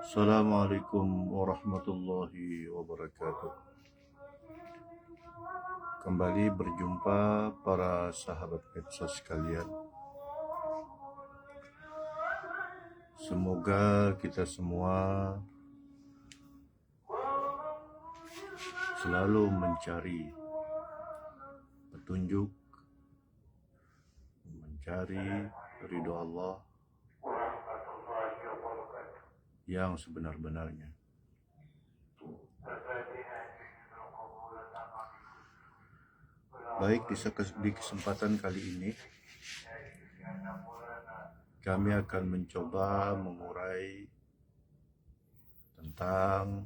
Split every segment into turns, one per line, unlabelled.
Assalamualaikum warahmatullahi wabarakatuh. Kembali berjumpa para sahabat medsos sekalian. Semoga kita semua selalu mencari petunjuk, mencari ridho Allah yang sebenar-benarnya. Baik, di kesempatan kali ini kami akan mencoba mengurai tentang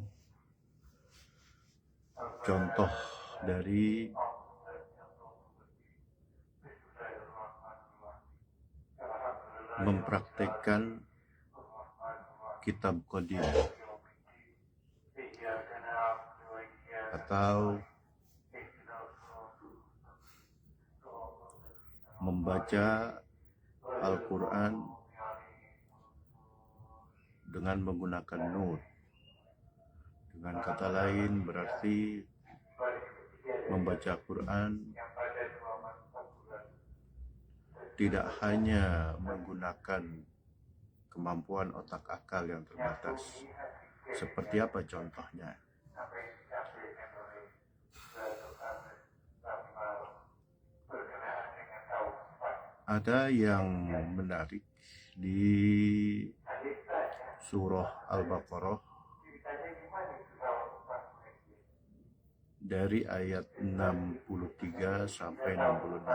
contoh dari mempraktekkan kitab qadim atau membaca Al-Quran dengan menggunakan nur. Dengan kata lain berarti membaca Quran tidak hanya menggunakan kemampuan otak akal yang terbatas. Seperti apa contohnya? Ada yang menarik di surah Al-Baqarah dari ayat 63 sampai 66.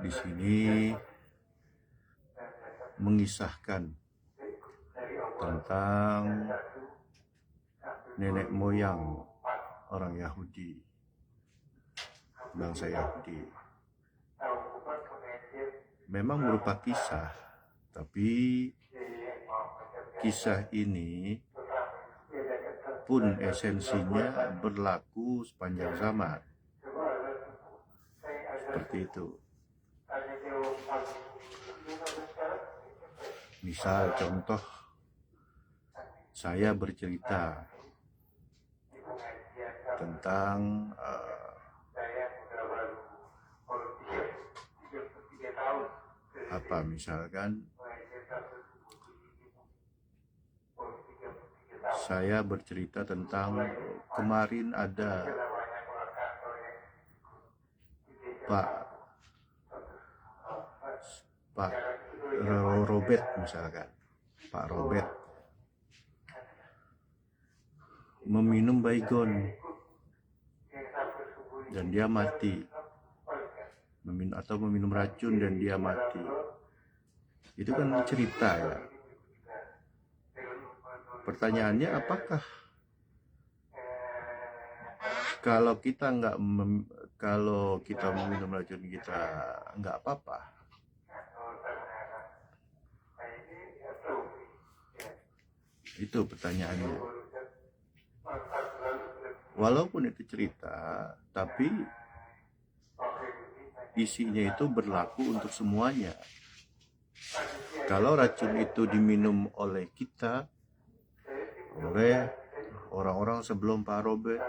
Di sini mengisahkan tentang nenek moyang orang Yahudi, bangsa Yahudi. Memang berupa kisah, tapi kisah ini pun esensinya berlaku sepanjang zaman. Seperti itu. Misal contoh, saya bercerita tentang misalkan saya bercerita tentang kemarin ada Pak Robert, misalkan Pak Robert meminum baygon dan dia mati, meminum racun dan dia mati. Itu kan cerita ya. Pertanyaannya, apakah kalau kita meminum racun kita nggak apa-apa? Itu pertanyaannya. Walaupun itu cerita, tapi isinya itu berlaku untuk semuanya. Kalau racun itu diminum oleh kita, oleh orang-orang sebelum Pak Robert,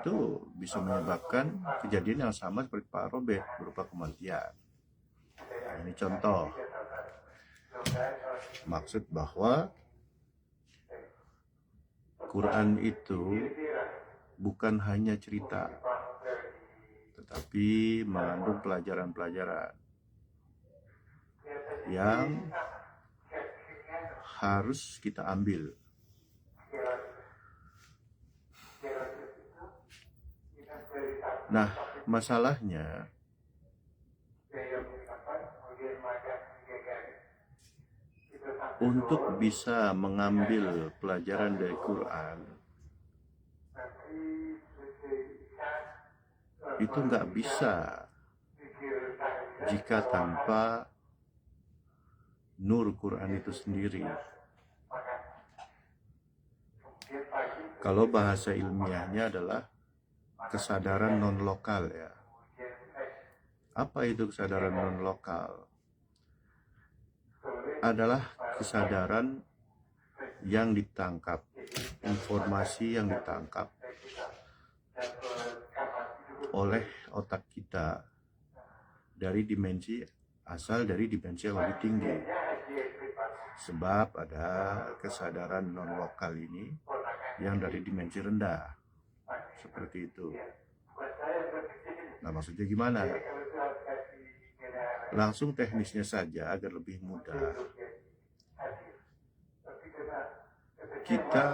itu bisa menyebabkan kejadian yang sama seperti Pak Robert, berupa kematian. Nah, ini contoh. Maksud bahwa Quran itu bukan hanya cerita, tetapi mengandung pelajaran-pelajaran yang harus kita ambil. Nah, masalahnya untuk bisa mengambil pelajaran dari Quran itu nggak bisa jika tanpa nur Quran itu sendiri. Kalau bahasa ilmiahnya adalah kesadaran non-lokal ya. Apa itu kesadaran non-lokal? Adalah kesadaran yang ditangkap, informasi yang ditangkap oleh otak kita dari dimensi dari dimensi yang lebih tinggi. Sebab ada kesadaran non-lokal ini yang dari dimensi rendah. Seperti itu. Nah, maksudnya gimana? Langsung teknisnya saja agar lebih mudah. Kita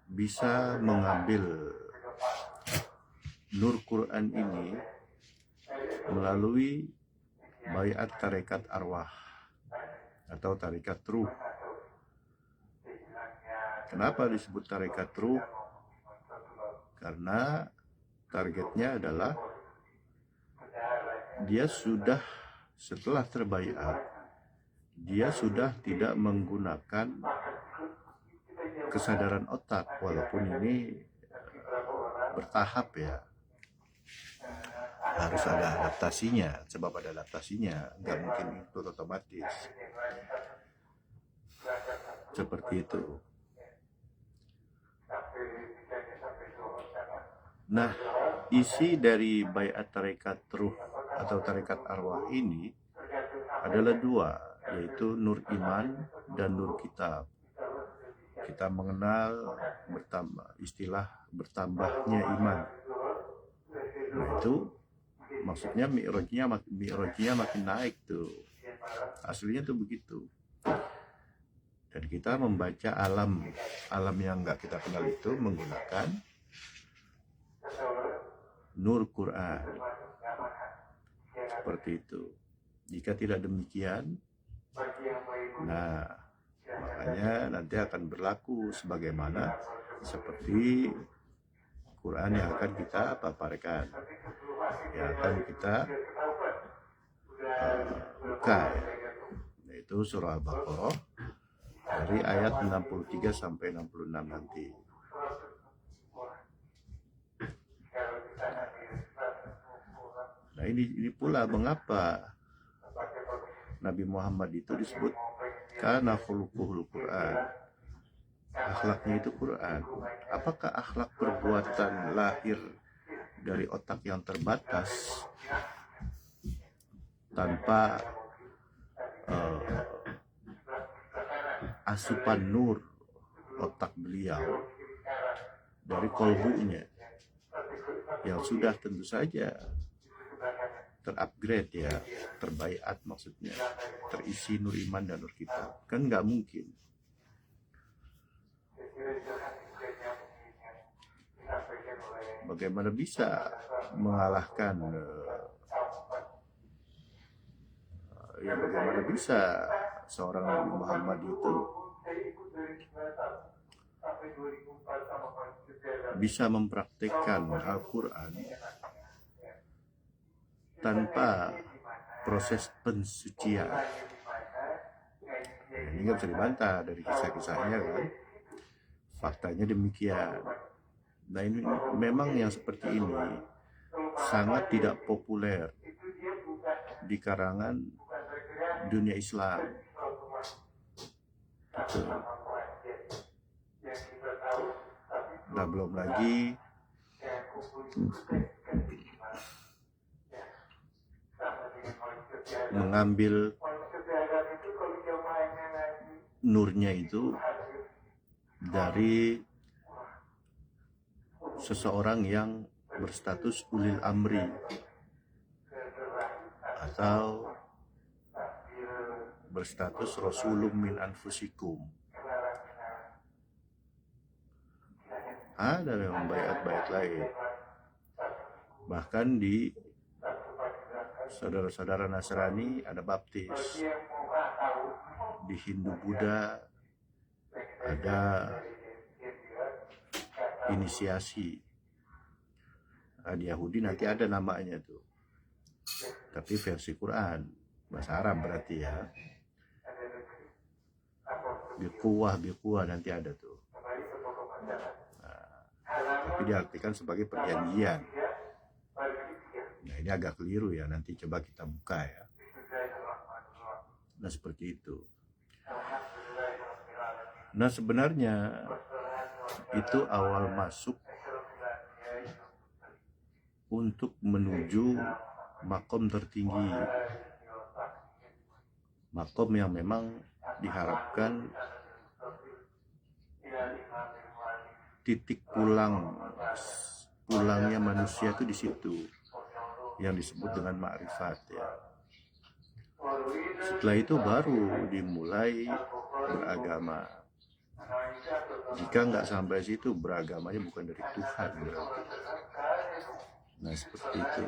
bisa mengambil Nur Quran ini melalui Baiat Tarekat Arwah atau Tarekat Ruh. Kenapa disebut Tarekat Ruh? Karena targetnya adalah dia sudah setelah terbaiat, dia sudah tidak menggunakan kesadaran otak, walaupun ini bertahap ya. Harus ada adaptasinya, sebab ada adaptasinya, nggak mungkin itu otomatis. Seperti itu. Nah, isi dari Baiat Tarekat Ruh atau Tarekat Arwah ini adalah dua, yaitu Nur Iman dan Nur Kitab. Kita mengenal istilah bertambahnya iman. Nah, itu maksudnya mi'rajnya makin naik tuh. Aslinya tuh begitu. Dan kita membaca alam yang nggak kita kenal itu menggunakan Nur Quran. Seperti itu. Jika tidak demikian, nah makanya nanti akan berlaku sebagaimana seperti Quran yang akan kita paparkan, yang akan kita buka, yaitu surah Al-Baqarah dari ayat 63 sampai 66 nanti. Nah, ini pula mengapa Nabi Muhammad itu disebut kana khuluquhul Quran. Akhlaknya itu Quran. Apakah akhlak perbuatan lahir dari otak yang terbatas tanpa asupan nur otak beliau dari kolbunya yang sudah tentu saja terupgrade ya, terbaiat maksudnya, terisi nur iman dan nur kitab, kan nggak mungkin. Bagaimana bisa mengalahkan bagaimana bisa seorang Nabi Muhammad itu bisa mempraktikkan Al-Quran tanpa proses pensucian. Ini nggak bisa dibantah dari kisah-kisahnya kan. Faktanya demikian. Nah, ini memang yang seperti ini sangat tidak populer di karangan dunia Islam. Betul. Nah, belum lagi mengambil nurnya itu dari seseorang yang berstatus ulil amri atau berstatus rasulun min anfusikum. Ada memang baiat-baiat lain, bahkan di saudara-saudara Nasrani ada baptis, di Hindu Buddha ada inisiasi, di Yahudi nanti ada namanya tuh, tapi versi Quran bahasa Arab berarti ya, biquwah nanti ada tuh. Nah, tapi diartikan sebagai perjanjian. Nah, ini agak keliru ya, nanti coba kita buka ya. Nah, seperti itu. Nah, sebenarnya itu awal masuk untuk menuju makom tertinggi, makom yang memang diharapkan titik pulangnya manusia itu di situ, yang disebut dengan ma'rifat ya. Setelah itu baru dimulai beragama. Jika nggak sampai situ, beragamanya bukan dari Tuhan berarti. Nah, seperti itu.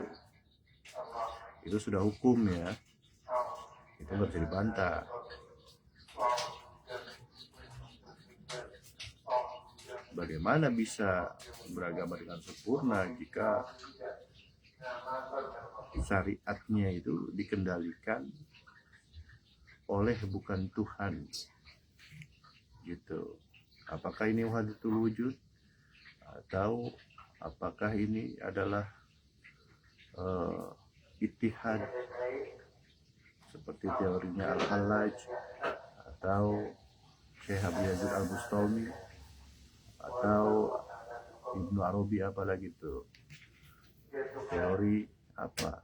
Itu sudah hukum ya. Itu nggak bisa dibantah. Bagaimana bisa beragama dengan sempurna jika syariatnya itu dikendalikan oleh bukan Tuhan gitu. Apakah ini wahdatul wujud atau apakah ini adalah ittihad seperti teorinya Al-Hallaj atau Syekh Abu Yazid Al-Bustami atau Ibnu Arabi, apalagi itu teori apa.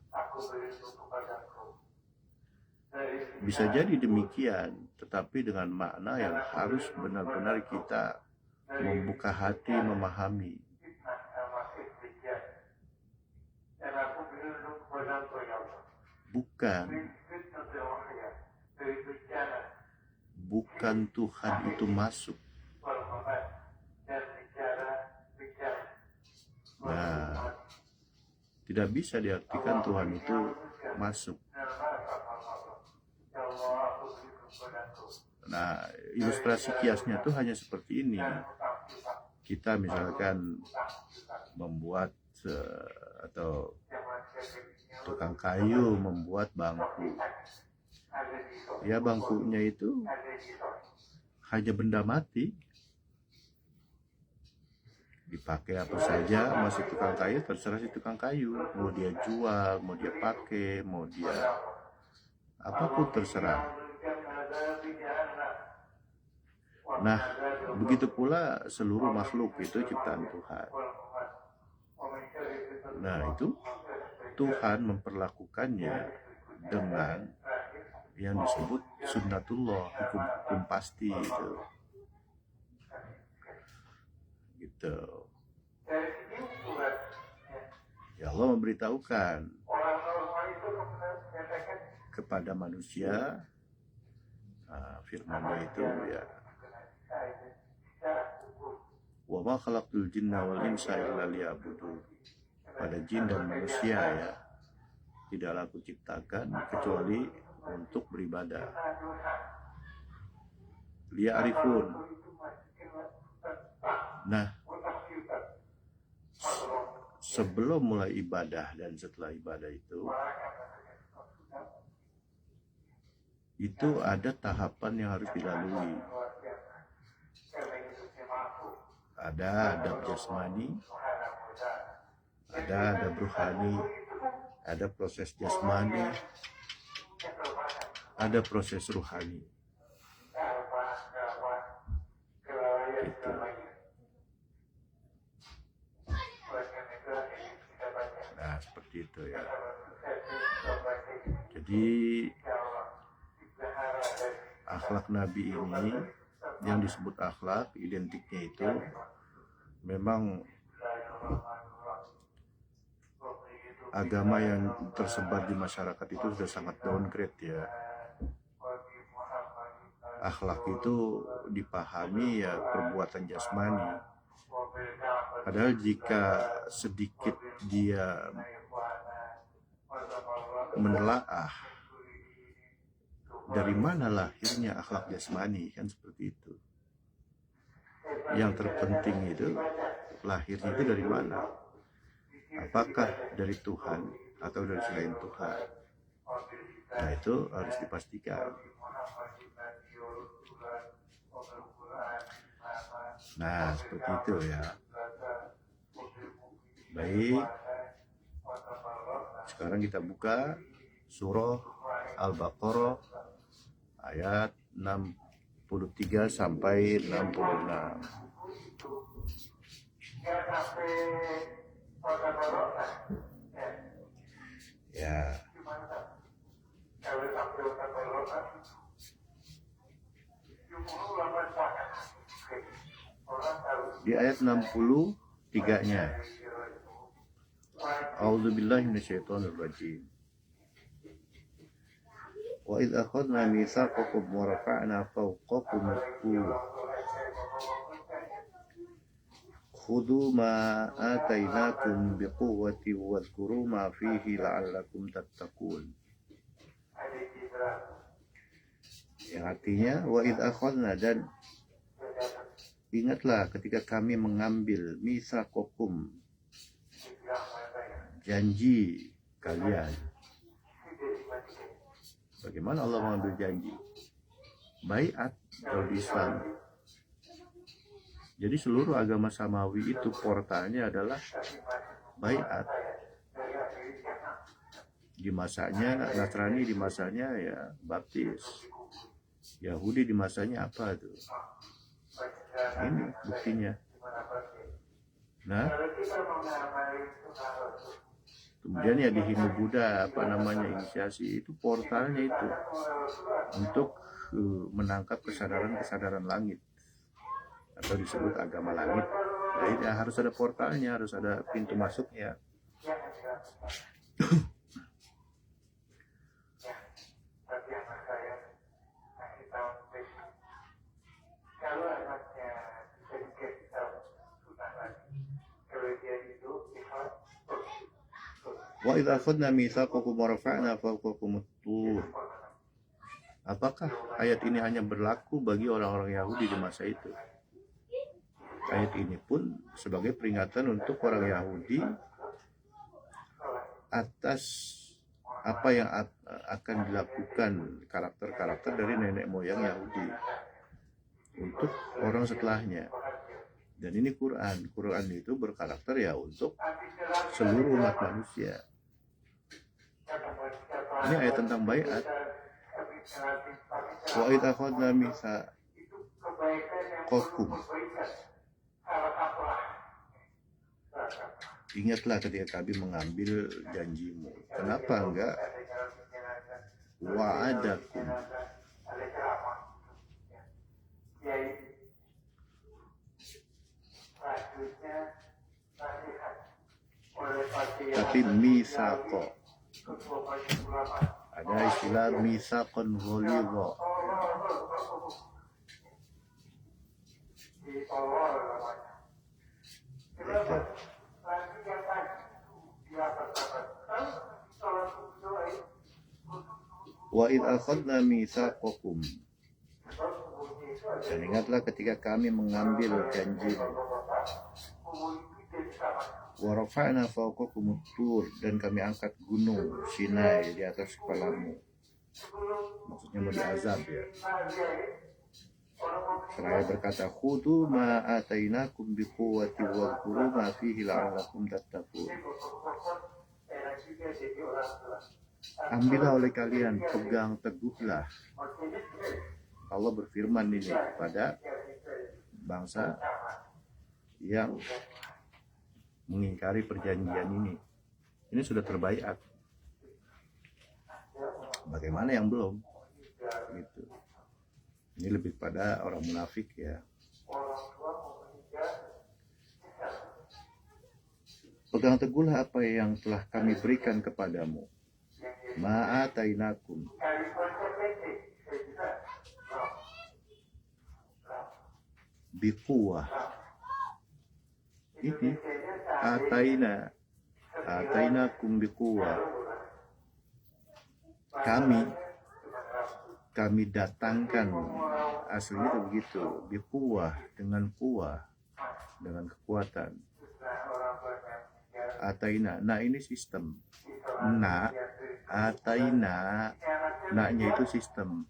Bisa jadi demikian, tetapi dengan makna yang harus benar-benar kita membuka hati memahami. Bukan Tuhan itu masuk. Nah, tidak bisa diartikan Tuhan itu masuk. Nah, ilustrasi kiasnya tuh hanya seperti ini. Kita misalkan membuat atau tukang kayu membuat bangku. Ya, bangkunya itu hanya benda mati. Dipakai apa saja, masih tukang kayu, terserah si tukang kayu. Mau dia jual, mau dia pakai, mau dia apapun terserah. Nah, begitu pula seluruh makhluk itu ciptaan Tuhan. Nah, itu Tuhan memperlakukannya dengan yang disebut sunnatullah, hukum pasti itu. Gitu. Ya, Allah memberitahukan kepada manusia, firman-Nya itu ya, wa ma khalaqtul jinna wal insa illa liya'budun. Pada jin dan manusia ya, tidaklah aku ciptakan kecuali untuk beribadah. Liya'rifun. Nah, sebelum mulai ibadah dan setelah ibadah itu ada tahapan yang harus dilalui. Ada adab jasmani, ada adab ruhani, ada proses jasmani, ada proses ruhani. Gitu. Nah, seperti itu ya. Jadi akhlak Nabi ini yang disebut akhlak, identiknya itu memang agama yang tersebar di masyarakat itu sudah sangat downgrade ya. Akhlak itu dipahami ya perbuatan jasmani. Padahal jika sedikit dia menelaah dari mana lahirnya akhlak jasmani, kan seperti itu. Yang terpenting itu lahirnya itu dari mana? Apakah dari Tuhan atau dari selain Tuhan? Nah, itu harus dipastikan. Nah, seperti itu ya. Baik. Sekarang kita buka surah Al-Baqarah ayat 63 sampai 66. Ya. Di ayat 63-nya. A'udzubillahi minasyaitonirrajim. Wa idz akhadna mitsaqakum wa rafa'na fawqakum at-tur khudhu ma atainakum biquwwati wadhkuru ma fihi la'allakum tattaqun. Yang artinya wa idz akhadna, dan ingatlah ketika kami mengambil mitsaqakum, janji kalian. Bagaimana Allah mengambil janji? Baiat kalau di Islam. Jadi seluruh agama samawi itu portalnya adalah baiat. Di masanya Nasrani, di masanya ya baptis. Yahudi di masanya apa tuh? Ini buktinya. Nah, kemudian ya di Hindu Buddha inisiasi itu portalnya itu untuk menangkap kesadaran langit, atau disebut agama langit. Jadi ya, harus ada portalnya, harus ada pintu masuknya. Wa idza akhadna mitsaqakum wa rafa'na fawqakum at-tur. Apakah ayat ini hanya berlaku bagi orang-orang Yahudi di masa itu? Ayat ini pun sebagai peringatan untuk orang Yahudi atas apa yang akan dilakukan karakter-karakter dari nenek moyang Yahudi untuk orang setelahnya. Dan ini Quran itu berkarakter ya untuk seluruh umat manusia. Ini ayat tentang baiat. Wa idz akhadna mitsaqakum. Ingatlah ketika kami mengambil janjimu. Kenapa enggak wa'adakum? Tapi misaqo, ada istilah misaqon ghalidha. Wa idz akhadna mitsaqakum, dan ingatlah ketika kami mengambil janjimu. Wa rafa'na fawqakum at-tur, dan kami angkat gunung Sinai di atas kepalamu. Maksudnya mau diazab ya. Seraya berkata, khudhu ma atainakum biquwwati wadhkuru ma fihi la'allakum tattaqun. Ambillah oleh kalian, pegang teguhlah. Allah berfirman ini kepada bangsa yang mengingkari perjanjian ini. Ini sudah terbaiat. Bagaimana yang belum? Gitu. Ini lebih pada orang munafik ya. Pegang teguhlah apa yang telah kami berikan kepadamu. Ma'atainakum. Biquwah. Ini atainakum biquwah. Kami datangkan, aslinya itu begitu, biquwah, dengan kuah, dengan kekuatan. Ataina, nah ini sistem. Ataina, naknya itu sistem.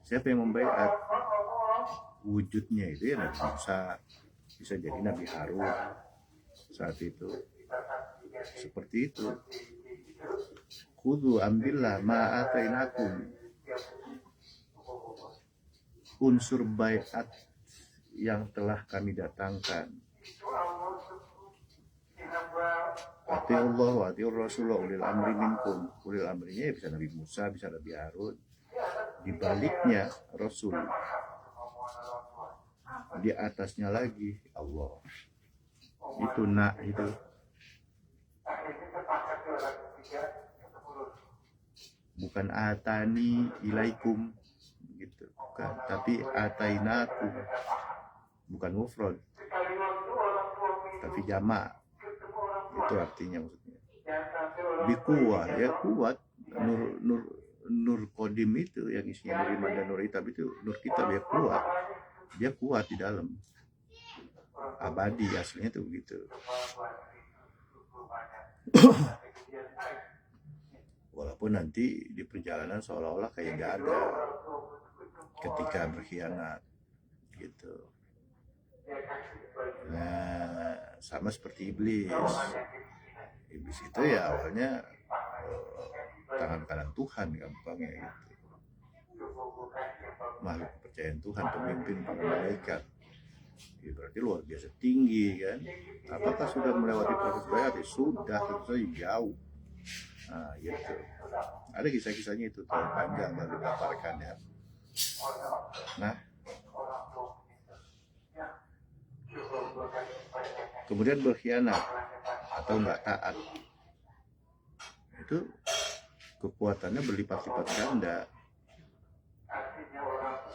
Siapa yang membaiat? Wujudnya itu ya Nabi Musa, bisa jadi Nabi Harun saat itu. Seperti itu. Khudhu, ambillah ma'atainakum, unsur baiat yang telah kami datangkan. Atiullah wa atiur rasulullah ulil amri minkum. Ulil amrinya bisa Nabi Musa, bisa Nabi Harun. Di baliknya Rasul, di atasnya lagi Allah. Itu itu bukan atani ilaikum gitu, bukan, tapi atainakum, bukan mufrad tapi jamak. Itu artinya maksudnya bikuah, ya kuat. Nur kodim itu yang isinya nur iman dan nur hitam itu nur kitab, ya kuat, dia kuat di dalam, abadi, aslinya tuh begitu. Walaupun nanti di perjalanan seolah-olah kayak nggak ada ketika berkhianat gitu. Nah, sama seperti iblis. Iblis itu ya awalnya tangan kanan Tuhan, gampangnya gitu. Makhluk kepercayaan Tuhan, pemimpin para malaikat. Ya, berarti luar biasa tinggi kan. Apakah sudah melewati proses bayat? Ya, sudah, tentu saja jauh. Nah, gitu. Ada kisah-kisahnya itu terlalu panjang dan dipaparkan ya. Nah, kemudian berkhianat atau nggak taat, itu kekuatannya berlipat-lipat ganda.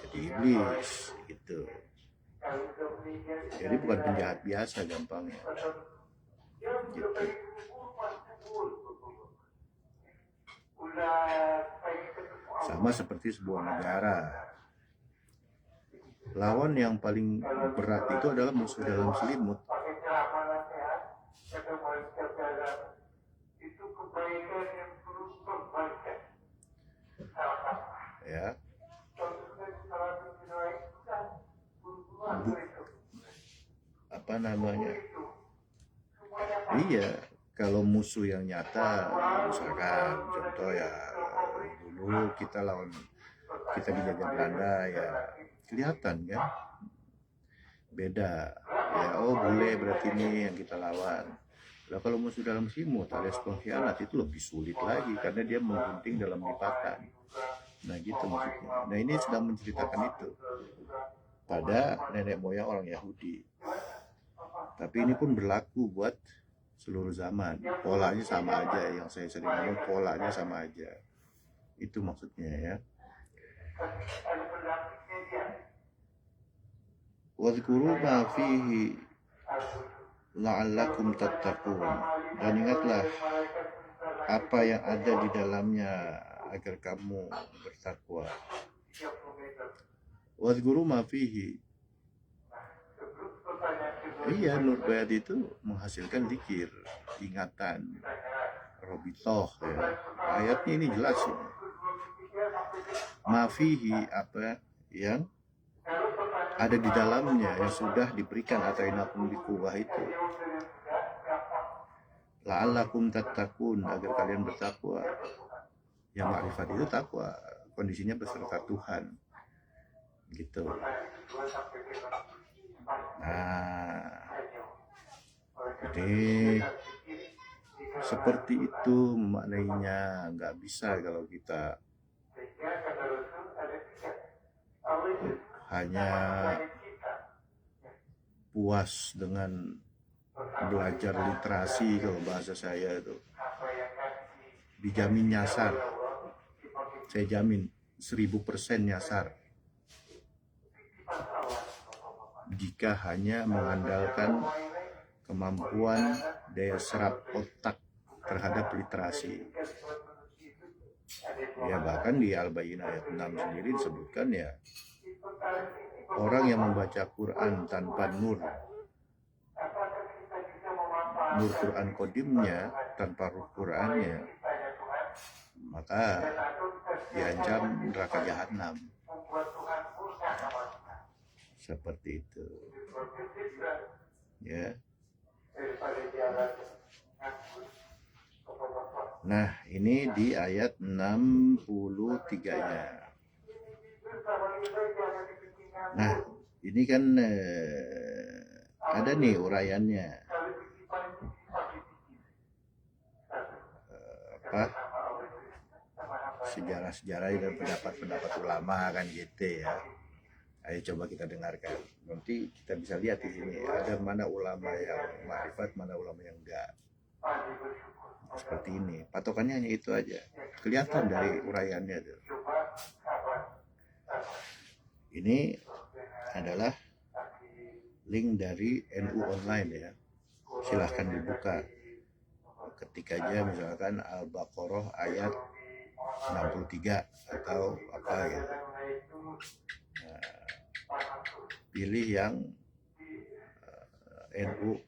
Jadi iblis gitu. Jadi bukan penjahat biasa gampangnya. Gitu. Sama seperti sebuah negara. Lawan yang paling berat itu adalah musuh dalam selimut. Ya. Apa namanya? Iya, kalau musuh yang nyata, misalkan contoh ya, dulu kita dijajah Belanda ya, kelihatan kan beda ya. Oh, bule berarti ini yang kita lawan. Nah, kalau musuh dalam selimut alias pengkhianat itu lebih sulit lagi karena dia menggunting dalam lipatan. Nah gitu maksudnya. Nah ini sedang menceritakan itu pada nenek moyang orang Yahudi. Tapi ini pun berlaku buat seluruh zaman. Polanya sama aja, yang saya sering ngomong polanya sama aja. Itu maksudnya ya. Wadhkuru ma fihi la'allakum tattaqun. Dan ingatlah apa yang ada di dalamnya agar kamu bertakwa. Wadhkuru ma fihi. Iya, nur bayat itu menghasilkan zikir, ingatan, robitoh ya. Ayatnya ini jelas ini. Ma fihi, apa yang ada di dalamnya yang sudah diberikan atainakum biquwah itu. La'allakum tattaqun, agar kalian bertakwa. Yang makrifat itu takwa, kondisinya beserta Tuhan. Gitu. Nah, jadi seperti itu memaknainya. Nggak bisa kalau kita hanya puas dengan belajar literasi. Kalau bahasa saya itu dijamin nyasar, saya jamin 1000% nyasar jika hanya mengandalkan kemampuan daya serap otak terhadap literasi. Ya bahkan di Al-Bayyinah ayat 6 sendiri disebutkan ya, orang yang membaca Quran tanpa nur Quran kodimnya, tanpa ruh Qurannya, maka diancam neraka jahanam. Seperti itu ya. Nah, ini di ayat 63-nya. Nah, ini kan ada nih uraiannya. Apa? Sejarah-sejarah dan pendapat-pendapat ulama kan gitu ya. Ayo coba kita dengarkan. Nanti kita bisa lihat di sini ada mana ulama yang ma'rifat, mana ulama yang enggak. Seperti ini. Patokannya hanya itu aja. Kelihatan dari uraiannya tuh. Ini adalah link dari NU Online ya. Silahkan dibuka. Ketik aja misalkan Al-Baqarah ayat 63 atau apa ya. Pilih yang NU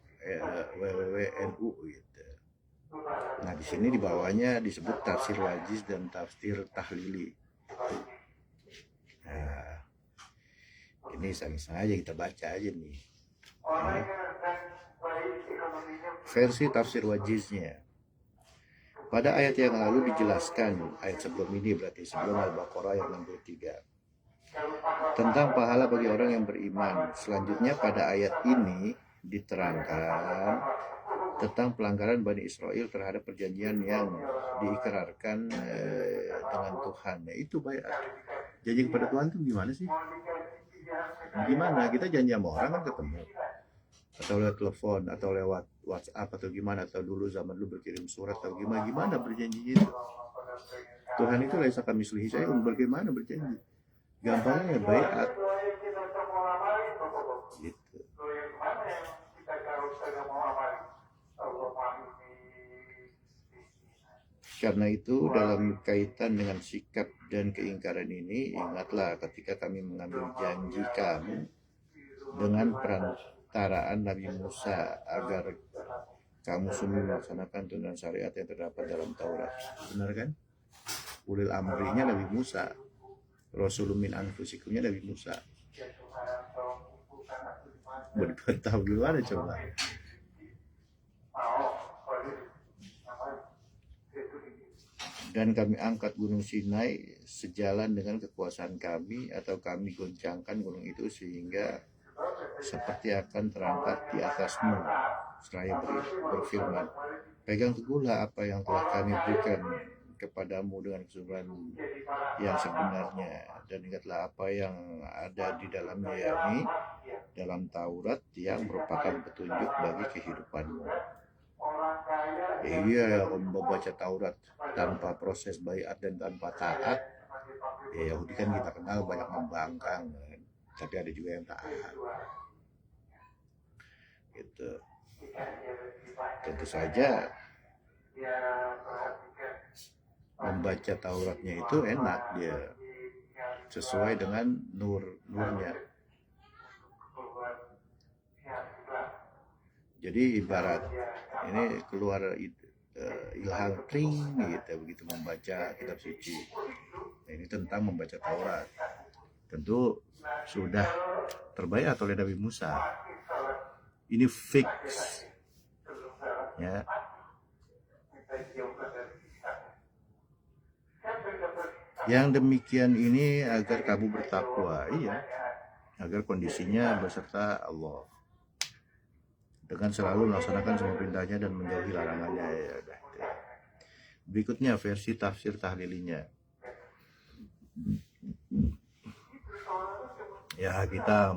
WWNU gitu. Nah, di sini di bawahnya disebut tafsir wajiz dan tafsir tahlili. Nah, ini sama-sama aja kita baca aja nih. Nah, versi tafsir wajiznya. Pada ayat yang lalu dijelaskan, ayat sebelum ini berarti sebelum Al-Baqarah ayat 63, tentang pahala bagi orang yang beriman. Selanjutnya pada ayat ini diterangkan tentang pelanggaran Bani Israel terhadap perjanjian yang diikrarkan dengan Tuhan. Ya, itu bayat. Janji kepada Tuhan itu gimana sih? Gimana? Kita janji sama orang kan ketemu. Atau lewat telepon, atau lewat WhatsApp, atau gimana, atau dulu zaman dulu berkirim surat, atau gimana berjanji itu. Tuhan itu laisa kamitslihi syai'un, bagaimana berjanji? Gampangnya bayat. Gitu. Karena itu dalam kaitan dengan sikap dan keingkaran ini, ingatlah ketika kami mengambil janji kamu dengan perantaraan Nabi Musa agar kamu semua melaksanakan tuntunan syariat yang terdapat dalam Taurat. Benar kan? Ulil amrinya Nabi Musa, Rasulun min anfusikumnya Nabi Musa. Bertahun gimana coba? Dan kami angkat gunung Sinai sejalan dengan kekuasaan kami, atau kami goncangkan gunung itu sehingga seperti akan terangkat di atasmu. Seraya berfirman, pegang teguhlah apa yang telah kami berikan kepadamu dengan kesungguhan yang sebenarnya, dan ingatlah apa yang ada di dalamnya, yakni dalam Taurat yang merupakan petunjuk bagi kehidupanmu. Iya, kalau membaca Taurat tanpa proses baiat dan tanpa taat, ya Yahudi kan kita kenal banyak membangkang, kan? Tapi ada juga yang taat. Gitu. Tentu saja membaca Tauratnya itu enak, dia sesuai dengan nurnya. Jadi ibarat ini keluar ilham tring gitu begitu membaca kitab suci. Nah, ini tentang membaca Taurat. Tentu sudah terbayat oleh Nabi Musa. Ini fix. Ya. Yang demikian ini agar kamu bertakwa, iya, agar kondisinya beserta Allah, dengan selalu melaksanakan semua perintahnya dan menjauhi larangannya. Ya, berikutnya versi tafsir tahlilinya. Ya, kita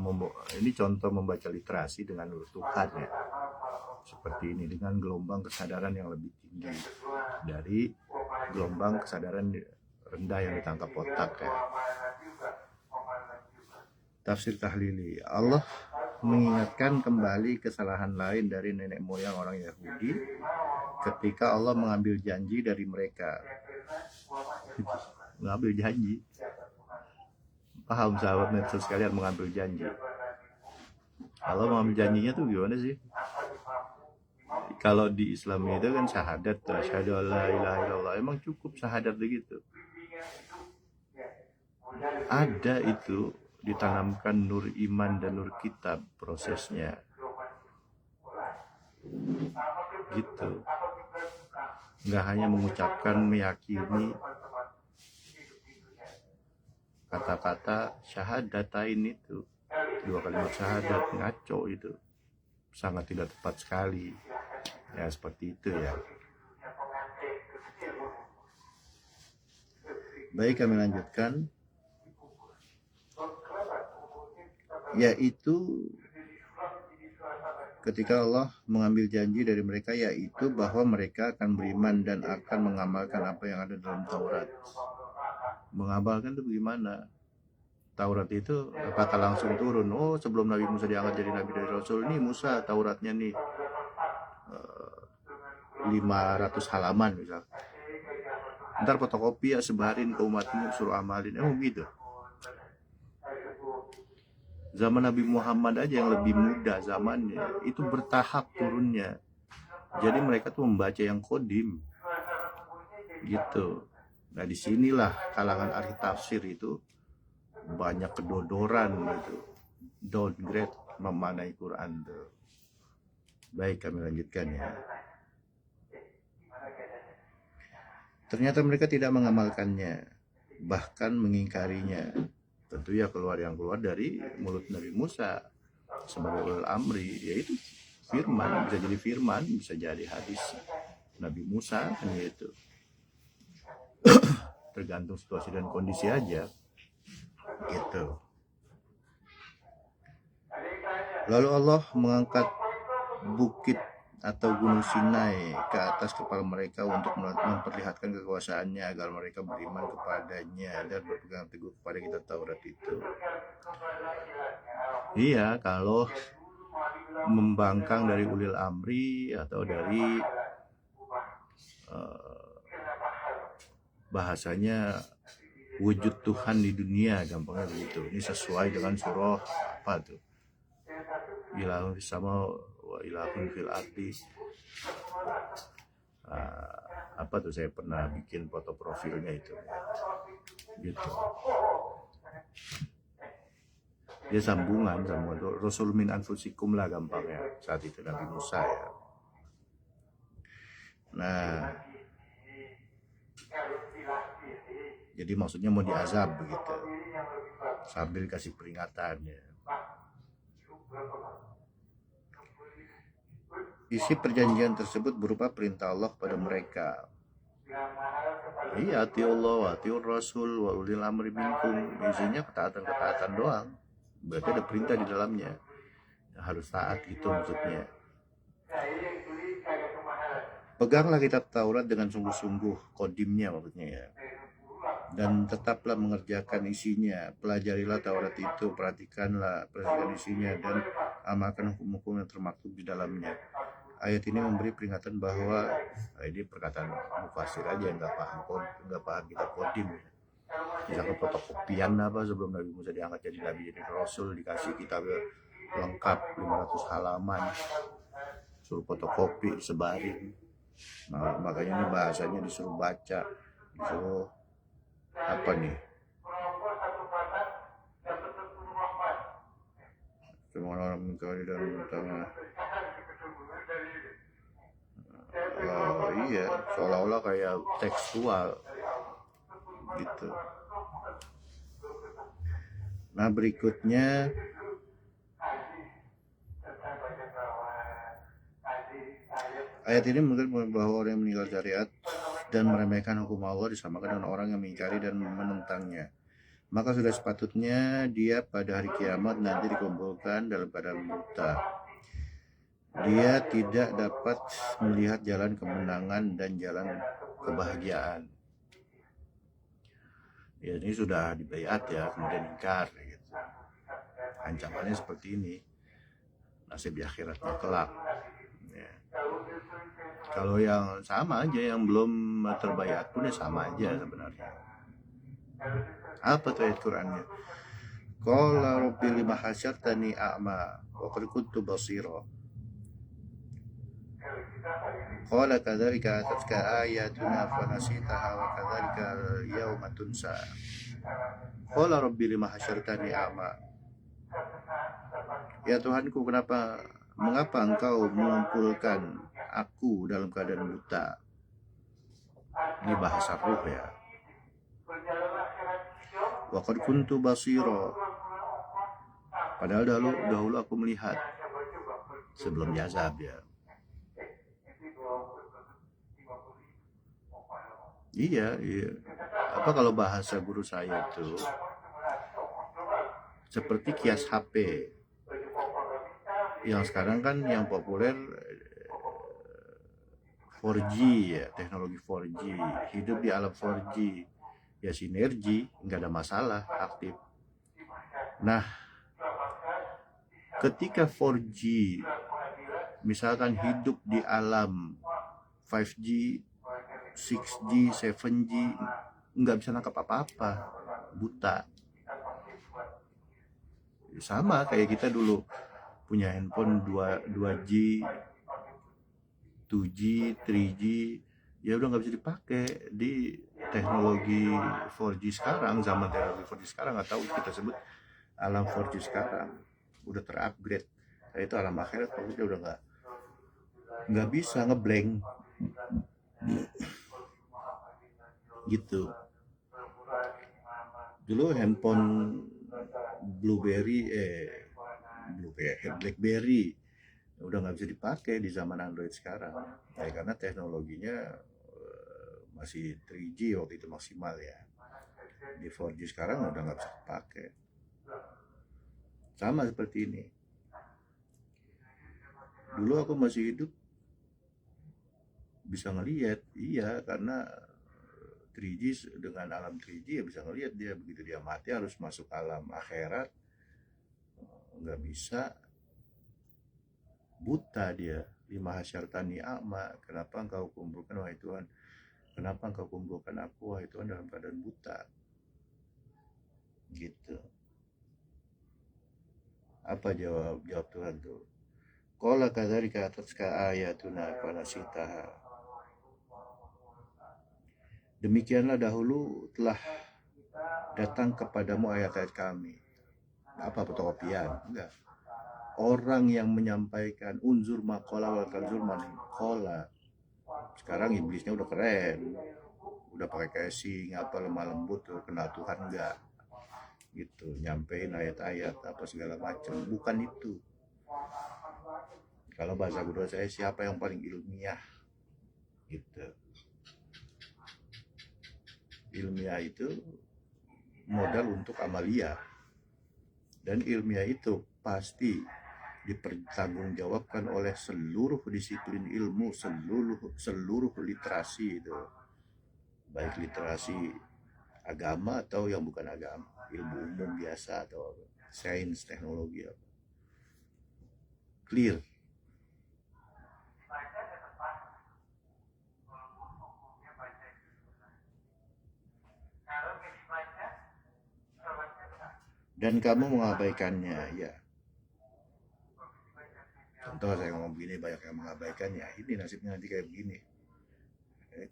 ini contoh membaca literasi dengan nur Tuhan ya. Seperti ini, dengan gelombang kesadaran yang lebih tinggi dari gelombang kesadaran rendah yang ditangkap otak ya. Tafsir tahlili. Allah mengingatkan kembali kesalahan lain dari nenek moyang orang Yahudi ketika Allah mengambil janji dari mereka. Mengambil janji. Paham sahabat medsos sekalian, mengambil janji. Allah mengambil janjinya tuh gimana sih? Kalau di Islam itu kan syahadat, asyhadu alla ilaha illallah, emang cukup syahadat begitu. Ada itu ditanamkan nur iman dan nur kitab prosesnya. Gitu. nggak hanya mengucapkan meyakini kata-kata syahadatain itu, dua kalimat syahadat, ngaco itu, sangat tidak tepat sekali. Ya seperti itu ya. Baik, kami lanjutkan. Yaitu ketika Allah mengambil janji dari mereka, yaitu bahwa mereka akan beriman dan akan mengamalkan apa yang ada dalam Taurat. Mengamalkan itu bagaimana? Taurat itu kata langsung turun. Oh, sebelum Nabi Musa diangkat jadi Nabi dari Rasul, ini Musa Tauratnya nih 500 halaman misal. Ntar fotokopi ya, sebarin ke umatmu, suruh amalin. Gitu. Zaman Nabi Muhammad aja yang lebih muda zamannya, itu bertahap turunnya. Jadi mereka tuh membaca yang kodim, gitu. Nah disinilah kalangan ahli tafsir itu banyak kedodoran gitu, downgrade memanai Quran tuh. Baik, kami lanjutkan ya. Ternyata mereka tidak mengamalkannya, bahkan mengingkarinya. Tentu ya yang keluar dari mulut Nabi Musa sebagai ulul amri, yaitu firman. Bisa jadi firman, bisa jadi hadis Nabi Musa, kan gitu. Tergantung situasi dan kondisi aja, gitu. Lalu Allah mengangkat bukit atau gunung Sinai ke atas kepala mereka untuk memperlihatkan kekuasaannya agar mereka beriman kepadanya dan berpegang teguh kepada kitab Taurat itu. Iya, kalau membangkang dari ulil amri atau dari bahasanya wujud Tuhan di dunia, gampangnya begitu. Ini sesuai dengan surah apa tuh? Ilahun sama wa ilahun fil ardi. Apa tuh, saya pernah bikin foto profilnya itu, gitu. Dia sambungan tuh, Rasul min anfusikum lah gampangnya saat itu Nabi Musa ya. Nah, jadi maksudnya mau diazab begitu, sambil kasih peringatannya. Isi perjanjian tersebut berupa perintah Allah pada mereka. Iya, ati Allah, ati Rasul, wa ulil amri minkum. Isinya ketaatan-ketaatan doang. Berarti ada perintah di dalamnya. Harus taat gitu maksudnya. Peganglah kitab Taurat dengan sungguh-sungguh, kodimnya maksudnya ya. Dan tetaplah mengerjakan isinya. Pelajarilah Taurat itu, perhatikan isinya, dan amalkan hukum-hukum yang termaktub di dalamnya. Ayat ini memberi peringatan bahwa ini perkataan mufasir aja yang nggak paham kitab kodim. Misalkan fotokopian apa sebelum Nabi Musa diangkat jadi Nabi jadi Rasul, dikasih kitab lengkap 500 halaman, suruh fotokopi, sebarin. Nah, makanya ini bahasanya disuruh baca, disuruh apa nih? Semua orang mencari dan tengah. Iya, seolah-olah kayak tekstual gitu. Nah berikutnya ayat ini mengatakan bahwa orang yang meninggal syariat dan meremehkan hukum Allah disamakan dengan orang yang mengingkari dan menentangnya. Maka sudah sepatutnya dia pada hari kiamat nanti dikumpulkan dalam keadaan buta. Dia tidak dapat melihat jalan kemenangan dan jalan kebahagiaan. Ya, ini sudah dibaiat ya, kemudian ingkar gitu. Ancamannya seperti ini. Nasib di akhiratnya kelak. Ya. Kalau yang sama aja, yang belum terbaiat pun ya sama aja sebenarnya. Apa tuh ayat Qur'annya? Qala rabbi lima hasyartani a'ma wa qad kuntu basira. Qala kadzalika atatka ayatuna fanasitaha wa kadzalika yauma tunsa. Qala rabbi lima hasyartani a'ma. Ya Tuhanku, mengapa engkau mengumpulkan aku dalam keadaan buta? Ini bahasa ruh ya. Wa qad kuntu basira. Padahal dahulu aku melihat sebelum diazab ya. Iya. Apa kalau bahasa guru saya itu seperti kias HP. Yang sekarang kan yang populer 4G ya, teknologi 4G. Hidup di alam 4G. Ya sinergi, nggak ada masalah, aktif. Nah, ketika 4G misalkan hidup di alam 5G, 6G, 7G, nggak bisa nangkap apa-apa, buta. Sama kayak kita dulu punya handphone 2G, 2G, 3G, ya udah nggak bisa dipakai di teknologi 4G sekarang, zaman teknologi 4G sekarang, atau kita sebut alam 4G sekarang udah terupgrade. Nah, itu alam akhirat maksudnya udah nggak bisa ngeblank gitu. Dulu handphone BlackBerry udah nggak bisa dipakai di zaman Android sekarang ya, karena teknologinya masih 3G waktu itu maksimal ya. Di 4G sekarang udah nggak bisa dipakai. Sama seperti ini. Dulu aku masih hidup bisa ngelihat, iya, karena 3G, dengan alam 3G ya bisa ngelihat dia. Begitu dia mati harus masuk alam akhirat, nggak bisa, buta dia. Lima hasyartani a'ma, kenapa engkau kumpulkan wahai Tuhan, kenapa engkau kumpulkan aku wahai Tuhan dalam keadaan buta, gitu. Apa jawab Tuhan tuh? Qala kadzalika atatka ayatuna fanasitaha. Demikianlah dahulu telah datang kepadamu ayat-ayat kami. Apa fotokopian? Enggak. Orang yang menyampaikan unzur maqala wal kanzur manqala. Sekarang iblisnya udah keren. Udah pakai casing apa lemah lembut tuh, kenal Tuhan enggak. Gitu, nyampein ayat-ayat apa segala macam. Bukan itu. Kalau bahasa guru saya, siapa yang paling ilmiah? Gitu. Ilmiah itu modal untuk amalia. Dan ilmiah itu pasti dipertanggungjawabkan oleh seluruh disiplin ilmu, seluruh literasi itu, baik literasi agama atau yang bukan agama, ilmu umum biasa atau sains teknologi. Clear. Dan kamu mengabaikannya, ya. Contoh saya ngomong begini, banyak yang mengabaikannya. Ini nasibnya nanti kayak begini.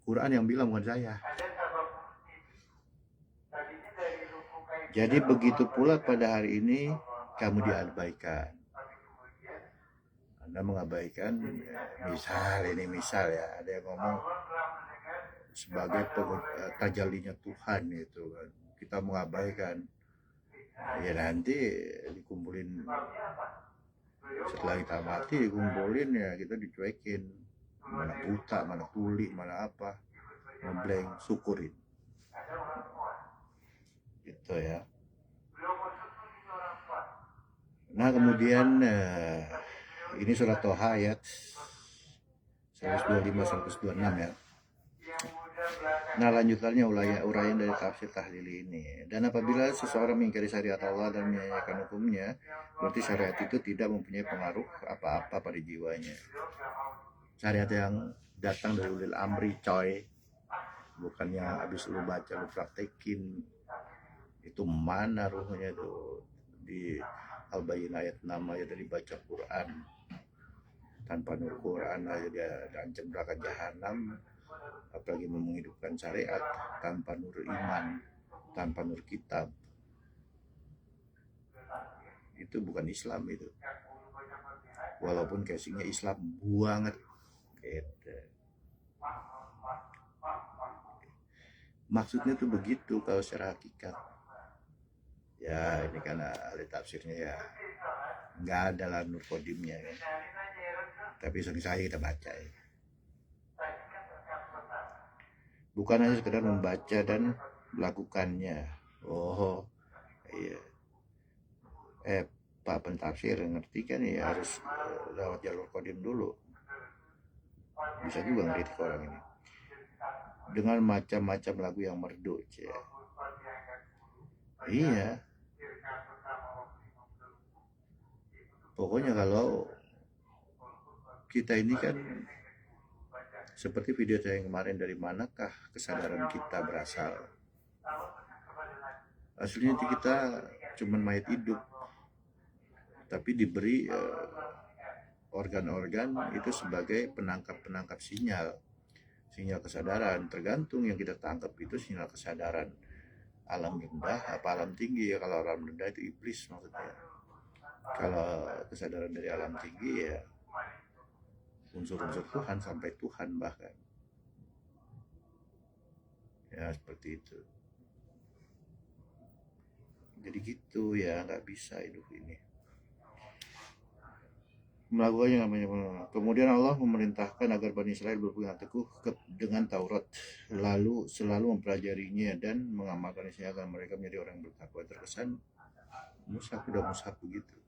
Quran yang bilang, bukan saya. Jadi begitu pula pada hari ini kamu diabaikan. Anda mengabaikan, misal ya, ada yang ngomong sebagai tajallinya Tuhan itu kan, kita mengabaikan. Ya nanti dikumpulin, setelah kita mati dikumpulin ya kita dicuekin, mana buta, mana tuli, mana apa, ngeblank, syukurin gitu ya. Nah kemudian ini surat Toha ayat 125-126 ya. Nah lanjutannya uraian dari tafsir tahlil ini. Dan apabila seseorang mengingkari syariat Allah dan menyanyikan hukumnya, berarti syariat itu tidak mempunyai pengaruh apa-apa pada jiwanya. Syariat yang datang dari ulil amri, coy, bukan yang habis lu baca lu praktekin. Itu mana ruhnya tuh? Di Al-Bayyinah ayat 6 aja dari baca Quran, tanpa nur Quran aja dia ancam neraka jahanam, apalagi menghidupkan syariat tanpa nur iman, tanpa nur kitab. Itu bukan Islam itu, walaupun casingnya Islam banget gitu. Maksudnya tuh begitu kalau secara hakikat. Ya ini kan ahli tafsirnya ya nggak ada lah nur kodimnya ya. Tapi saya kita baca ya. Bukan hanya sekedar membaca dan melakukannya. Oh iya. Pak pentafsir ngerti kan ya harus lewat jalur kodim dulu. Bisa juga ngeritik orang ini dengan macam-macam lagu yang merdu ya. Iya, pokoknya kalau kita ini kan seperti video saya yang kemarin, dari manakah kesadaran kita berasal. Aslinya kita cuman mayat hidup, tapi diberi organ-organ itu sebagai penangkap sinyal kesadaran. Tergantung yang kita tangkap itu sinyal kesadaran alam rendah apa alam tinggi. Ya kalau alam rendah itu iblis maksudnya, kalau kesadaran dari alam tinggi ya unsur-unsur Tuhan sampai Tuhan bahkan ya seperti itu. Jadi gitu ya, nggak bisa hidup ini melakukannya namanya. Kemudian Allah memerintahkan agar Bani Israel berpegang teguh dengan Taurat, lalu selalu mempelajarinya dan mengamalkan isinya agar mereka menjadi orang yang bertakwa. Terkesan Musa udah Musa begitu.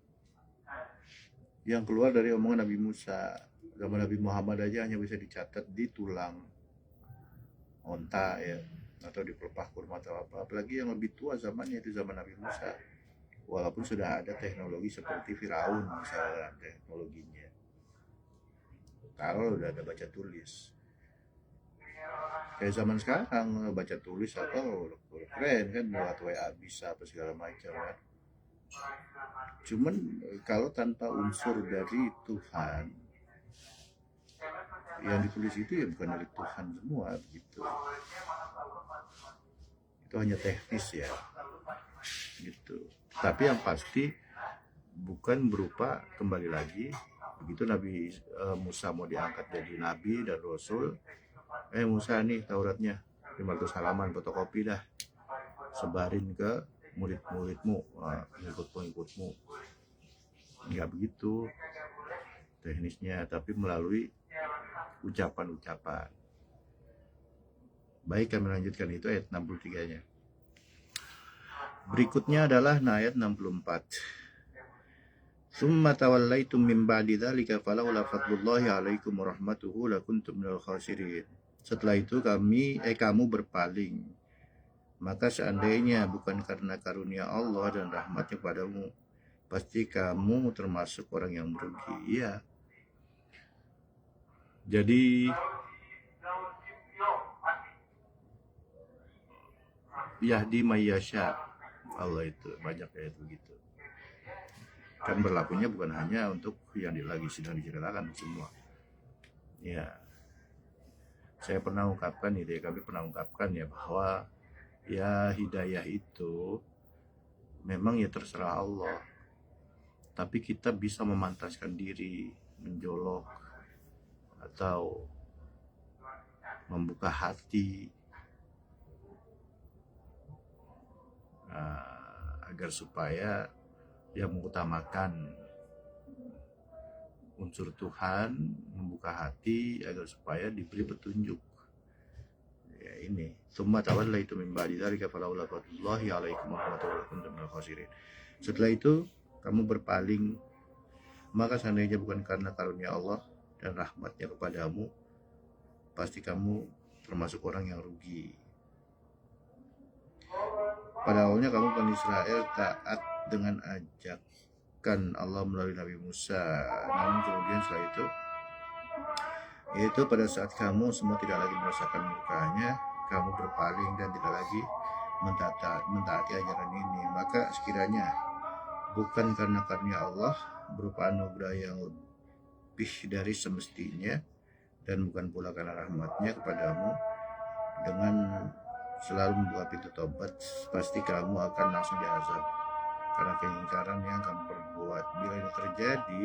Yang keluar dari omongan Nabi Musa, zaman Nabi Muhammad aja hanya bisa dicatat di tulang onta ya, atau di pelepah kurma atau apa. Apalagi yang lebih tua zamannya itu zaman Nabi Musa. Walaupun sudah ada teknologi seperti Firaun misalnya teknologinya, kalau udah ada baca tulis kayak zaman sekarang baca tulis atau keren kan, lewat WA bisa apa segala macam kan. Cuman kalau tanpa unsur dari Tuhan, yang ditulis itu ya bukan dari Tuhan semua begitu. Itu hanya teknis ya gitu. Tapi yang pasti bukan berupa, kembali lagi begitu Nabi Musa mau diangkat jadi nabi dan rasul, Musa nih Tauratnya 500 halaman, fotokopi dah, sebarin ke murid-muridmu, pengikut-pengikutmu. Nggak begitu teknisnya, tapi melalui ucapan-ucapan. Baik, kami lanjutkan itu ayat 63-nya. Berikutnya adalah ayat 64. Summa tawallaitum min ba'di dzalika falaula fadlullahi 'alaikum wa rahmatuhu lakuntum minal khasirin. Setelah itu kamu berpaling, maka seandainya bukan karena karunia Allah dan rahmatnya padamu, pasti kamu termasuk orang yang merugi. Iya. Jadi yahdi mayyasha, Allah itu banyak ayat begitu. Kan berlakunya bukan hanya untuk yang lagi sedang diceritakan semua. Ya, saya pernah ungkapkan itu ya, kami pernah ungkapkan ya bahwa ya hidayah itu memang ya terserah Allah. Tapi kita bisa memantaskan diri, menjolok, atau membuka hati agar supaya dia mengutamakan unsur Tuhan, membuka hati agar supaya diberi petunjuk. Ya ini, summa tawallaitum min ba'di dzalika falaula fadlullahi 'alaikum wa rahmatullahi wa kuntum minal khasirin. Setelah itu kamu berpaling, maka seandainya bukan karena karunia Allah dan rahmatnya kepadamu, pasti kamu termasuk orang yang rugi. Pada awalnya kamu Bani Israel taat dengan ajakan Allah melalui Nabi Musa. Namun kemudian setelah itu, yaitu pada saat kamu semua tidak lagi merasakan murkanya, kamu berpaling dan tidak lagi mentaati ajaran ini. Maka sekiranya bukan karena karunia Allah berupa anugerah yang lebih dari semestinya, dan bukan pula karena rahmatnya kepadamu dengan selalu membuka pintu tobat, pasti kamu akan langsung diazab karena keingkaran yang kamu perbuat. Bila ini terjadi,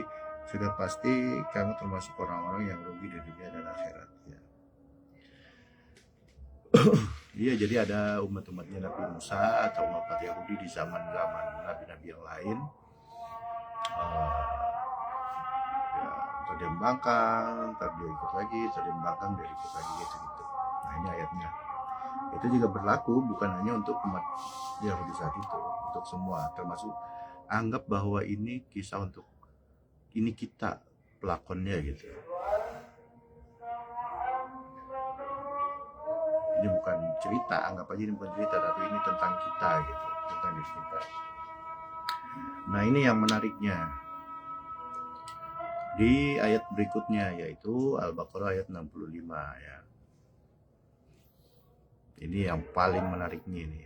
sudah pasti kamu termasuk orang-orang yang rugi di dunia dan akhirat. Iya, jadi ada umat-umatnya Nabi Musa atau umat Yahudi di zaman-zaman nabi-nabi yang lain. Eh, ya, ntar dia membangkang, ntar dia ikut lagi, ntar dia membangkang, dia ikut lagi gitu. Nah, ini ayatnya. Itu juga berlaku bukan hanya untuk umat Yahudi saat itu, untuk semua, termasuk anggap bahwa ini kisah untuk ini kita pelakonnya gitu. Ini bukan cerita, anggap aja ini bukan cerita, tapi ini tentang kita gitu, tentang diri kita. Nah, ini yang menariknya di ayat berikutnya, yaitu Al-Baqarah ayat 65 ya. Ini yang paling menariknya ini.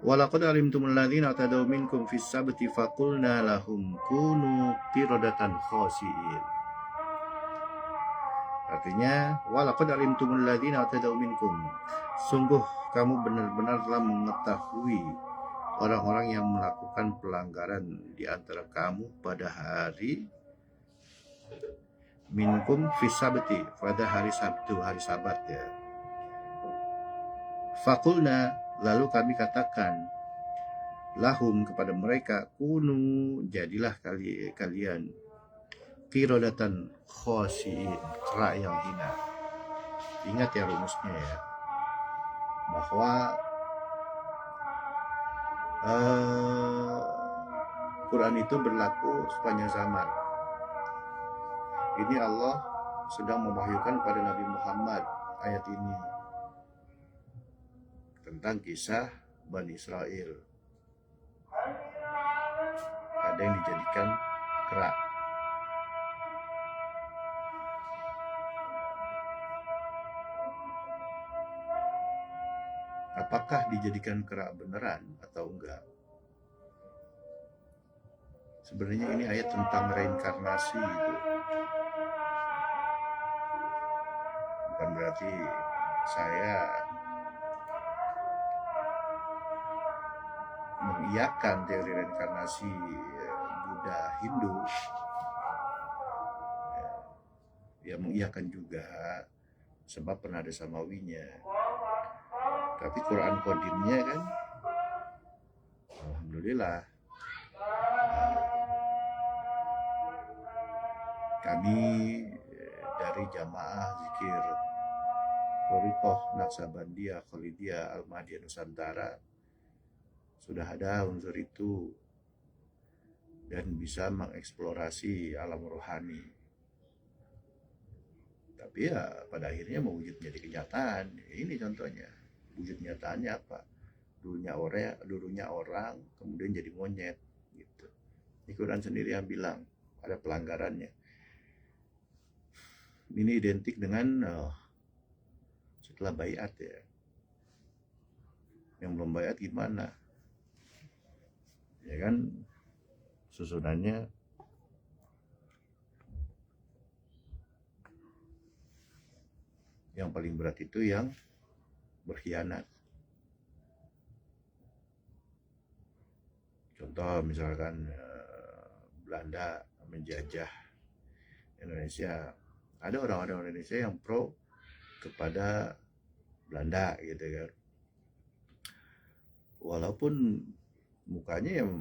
Walaqad alimtumul ladzina atadaw minkum fis sabti faqulna lahum kunu qiradatan khasiin. Artinya, walaqad alimtumul ladzina atadaw minkum. Sungguh kamu benar-benar telah mengetahui orang-orang yang melakukan pelanggaran di antara kamu pada hari minkum fis sabti, pada hari Sabtu, hari Sabat ya. Fakulna, lalu kami katakan lahum kepada mereka, kunu, jadilah kalian qiradatan khasiin, kera yang hina. Ingat ya rumusnya ya, bahwa Quran itu berlaku sepanjang zaman. Ini Allah sedang mewahyukan pada Nabi Muhammad ayat ini tentang kisah Bani Israel. Ada yang dijadikan kera. Apakah dijadikan kera beneran atau enggak? Sebenarnya ini ayat tentang reinkarnasi gitu. Bukan berarti saya mengiyakan teori reinkarnasi Buddha Hindu. Ya mengiyakan juga, sebab pernah ada samawinya. Tapi Quran Qadimnya kan, alhamdulillah, kami dari jamaah zikir Thariqah Naqsabandiyah Khalidiyah Al-Mahdiyah Nusantara sudah ada unsur itu dan bisa mengeksplorasi alam rohani. Tapi ya pada akhirnya mewujud menjadi kenyataan. Ini contohnya, wujud nyataannya apa? Dulunya orang kemudian jadi monyet gitu. Ini Quran sendiri yang bilang ada pelanggarannya. Ini identik dengan setelah baiat ya. Yang belum baiat gimana? Ya kan susunannya yang paling berat itu yang berkhianat. Contoh misalkan Belanda menjajah Indonesia, ada orang-orang Indonesia yang pro kepada Belanda gitu kan, walaupun mukanya yang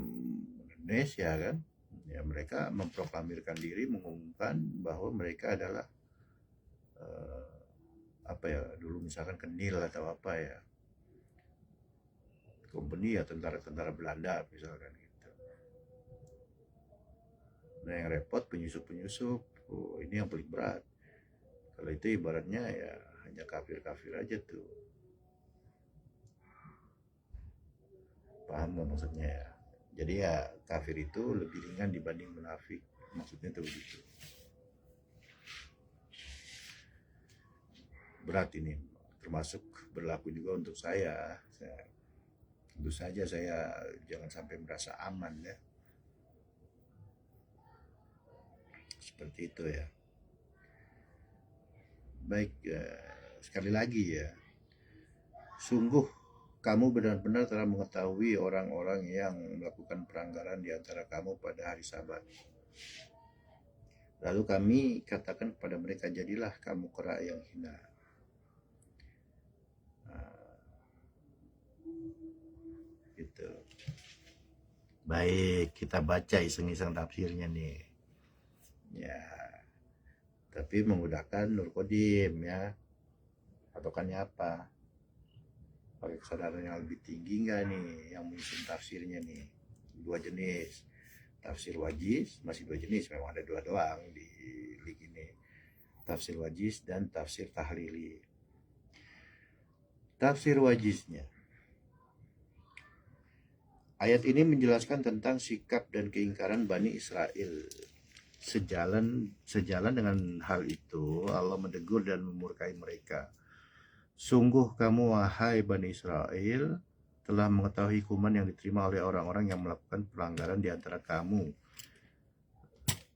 Indonesia kan, ya mereka memproklamirkan diri, mengumumkan bahwa mereka adalah apa ya, dulu misalkan Kenil atau apa ya, company ya, tentara Belanda misalkan gitu. Nah yang repot penyusup, ini yang paling berat. Kalau itu ibaratnya ya hanya kafir aja tuh, paham nggak maksudnya ya? Jadi ya kafir itu lebih ringan dibanding munafik, maksudnya tuh begitu. Berat ini, termasuk berlaku juga untuk saya. Tentu saja saya jangan sampai merasa aman ya, seperti itu ya. Baik, sekali lagi ya, sungguh kamu benar-benar telah mengetahui orang-orang yang melakukan pelanggaran di antara kamu pada hari Sabat. Lalu kami katakan kepada mereka, jadilah kamu kera yang hina. Nah, gitu. Baik, kita baca iseng-iseng tafsirnya nih. Ya, tapi menggunakan Nur Kodim ya. Patokannya apa? Pakai kesadaran yang lebih tinggi nggak nih yang menyusun tafsirnya nih? Dua jenis. Tafsir wajiz, masih dua jenis, memang ada dua doang di link ini. Tafsir wajiz dan tafsir tahlili. Tafsir wajiznya. Ayat ini menjelaskan tentang sikap dan keingkaran Bani Israel. Sejalan dengan hal itu, Allah menegur dan memurkai mereka. Sungguh kamu, wahai Bani Israel, telah mengetahui hukuman yang diterima oleh orang-orang yang melakukan pelanggaran di antara kamu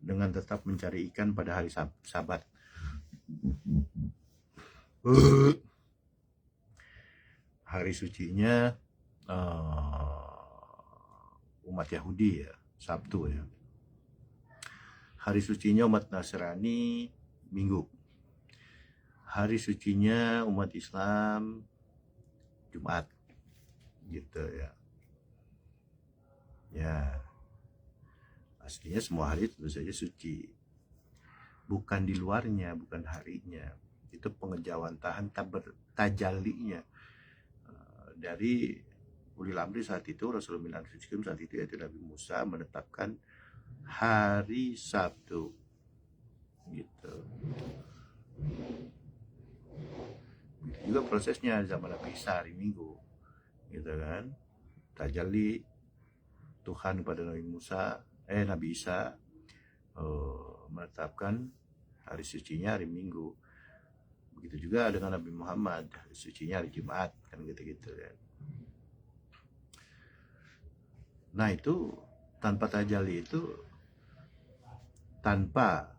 dengan tetap mencari ikan pada hari Sabat. Hari sucinya umat Yahudi ya, Sabtu ya. Hari sucinya umat Nasrani Minggu. Hari sucinya umat Islam Jumat. Gitu ya. Ya. Aslinya semua hari tentu saja suci. Bukan di luarnya, bukan harinya. Itu pengejauhan tajalinya dari ulil amri saat itu, Rasulullah SAW saat itu, yaitu Nabi Musa menetapkan hari Sabtu gitu. Juga prosesnya zaman Nabi Isa hari Minggu gitu kan, tajalli Tuhan kepada Nabi Isa menetapkan hari sucinya hari Minggu. Begitu juga dengan Nabi Muhammad, hari sucinya hari Jumat kan, gitu-gitu kan. Nah itu tanpa tajalli itu, tanpa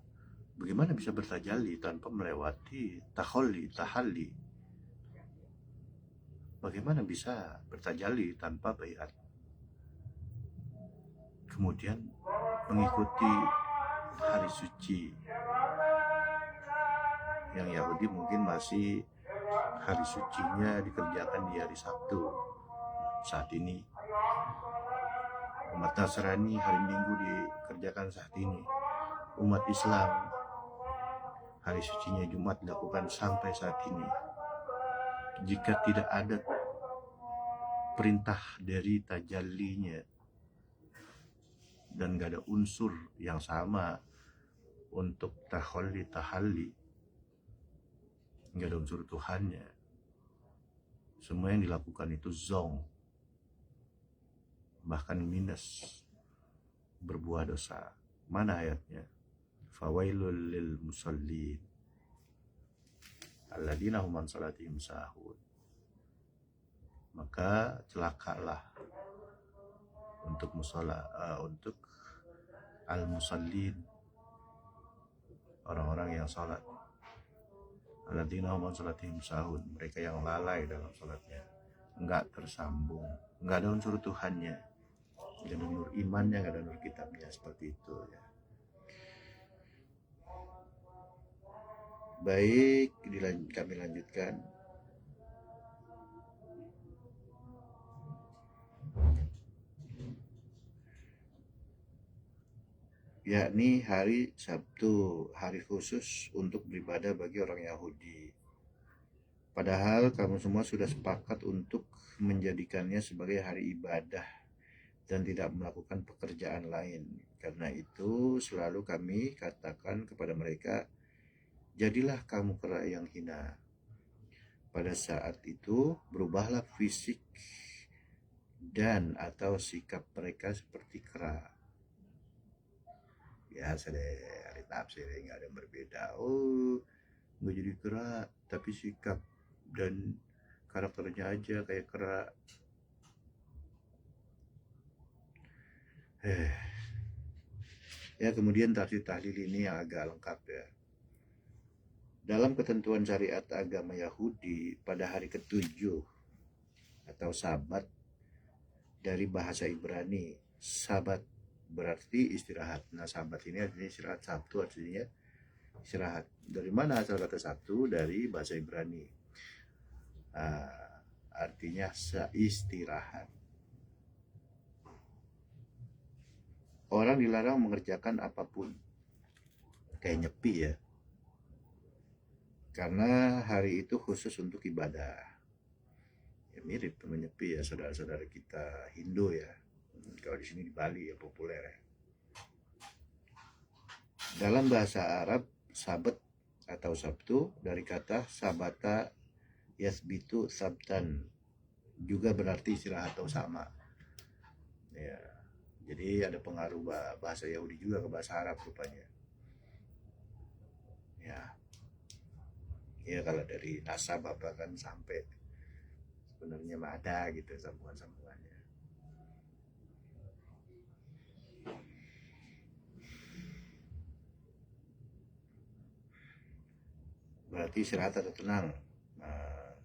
bagaimana bisa bertajalli tanpa melewati tahalli? Bagaimana bisa bertajalli tanpa baiat? Kemudian mengikuti hari suci yang Yahudi mungkin masih hari sucinya dikerjakan di hari Sabtu. Saat ini umat Nasrani hari Minggu dikerjakan saat ini. Umat Islam hari sucinya Jumat dilakukan sampai saat ini. Jika tidak ada perintah dari tajallinya dan gak ada unsur yang sama untuk tahalli, gak ada unsur Tuhannya, semua yang dilakukan itu zong, bahkan minus, berbuah dosa. Mana ayatnya? Fawailul lil musallin alladzina hum an salatihim sahun. Maka celakalah untuk untuk al-musallin, orang-orang yang salat. Alladzina hum an salatihim sahun, mereka yang lalai dalam salatnya, enggak tersambung, enggak ada unsur Tuhannya, enggak ada nur imannya, enggak ada nur kitabnya, seperti itu ya. Baik, kami lanjutkan. Yakni hari Sabtu, hari khusus untuk beribadah bagi orang Yahudi. Padahal kamu semua sudah sepakat untuk menjadikannya sebagai hari ibadah dan tidak melakukan pekerjaan lain. Karena itu selalu kami katakan kepada mereka, jadilah kamu kera yang hina. Pada saat itu berubahlah fisik dan atau sikap mereka seperti kera. Ya, hari tafsir nggak ada yang berbeda. Oh, nggak jadi kera, tapi sikap dan karakternya aja kayak kera. Ya, kemudian tafsir tahlil ini yang agak lengkap ya. Dalam ketentuan syariat agama Yahudi, pada hari ke-7 atau Sabat, dari bahasa Ibrani, Sabat berarti istirahat. Nah, Sabat ini artinya istirahat, Sabtu artinya istirahat. Dari mana asal kata Sabtu? Dari bahasa Ibrani. Artinya istirahat. orang dilarang mengerjakan apapun, kayak nyepi ya, karena hari itu khusus untuk ibadah. Ya, mirip sama nyepi ya, saudara-saudara kita Hindu ya. Kalau di sini di Bali ya populer ya. Dalam bahasa Arab, sabat atau Sabtu dari kata sabata yasbitu sabtan, juga berarti istirahat atau sama. Ya, jadi ada pengaruh bahasa Yahudi juga ke bahasa Arab rupanya. Ya, ya kalau dari nasab apa kan sampai sebenarnya mah ada gitu sambungan-sambungannya. Berarti istirahat atau tenang. Nah,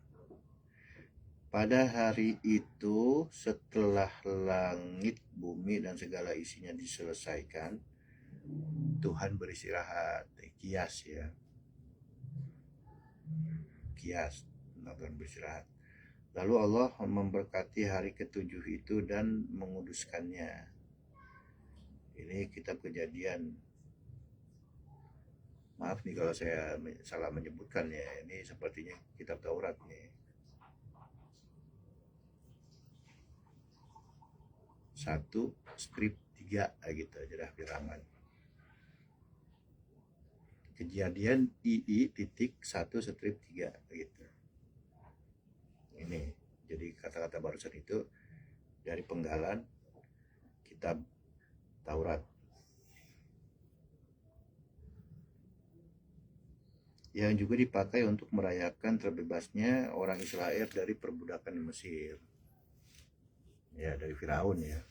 pada hari itu setelah langit, bumi dan segala isinya diselesaikan, Tuhan beristirahat. Kias ya, kias. Tuhan beristirahat. Lalu Allah memberkati hari ketujuh itu dan menguduskannya. Ini kitab Kejadian. Maaf nih kalau saya salah menyebutkan ya. Ini sepertinya kitab Taurat nih. 1 strip 3 gitu aja dah bilangan. Kejadian II titik 1 strip 3 gitu. Ini jadi kata-kata barusan itu dari penggalan kitab Taurat yang juga dipakai untuk merayakan terbebasnya orang Israel dari perbudakan di Mesir. Ya, dari Firaun ya.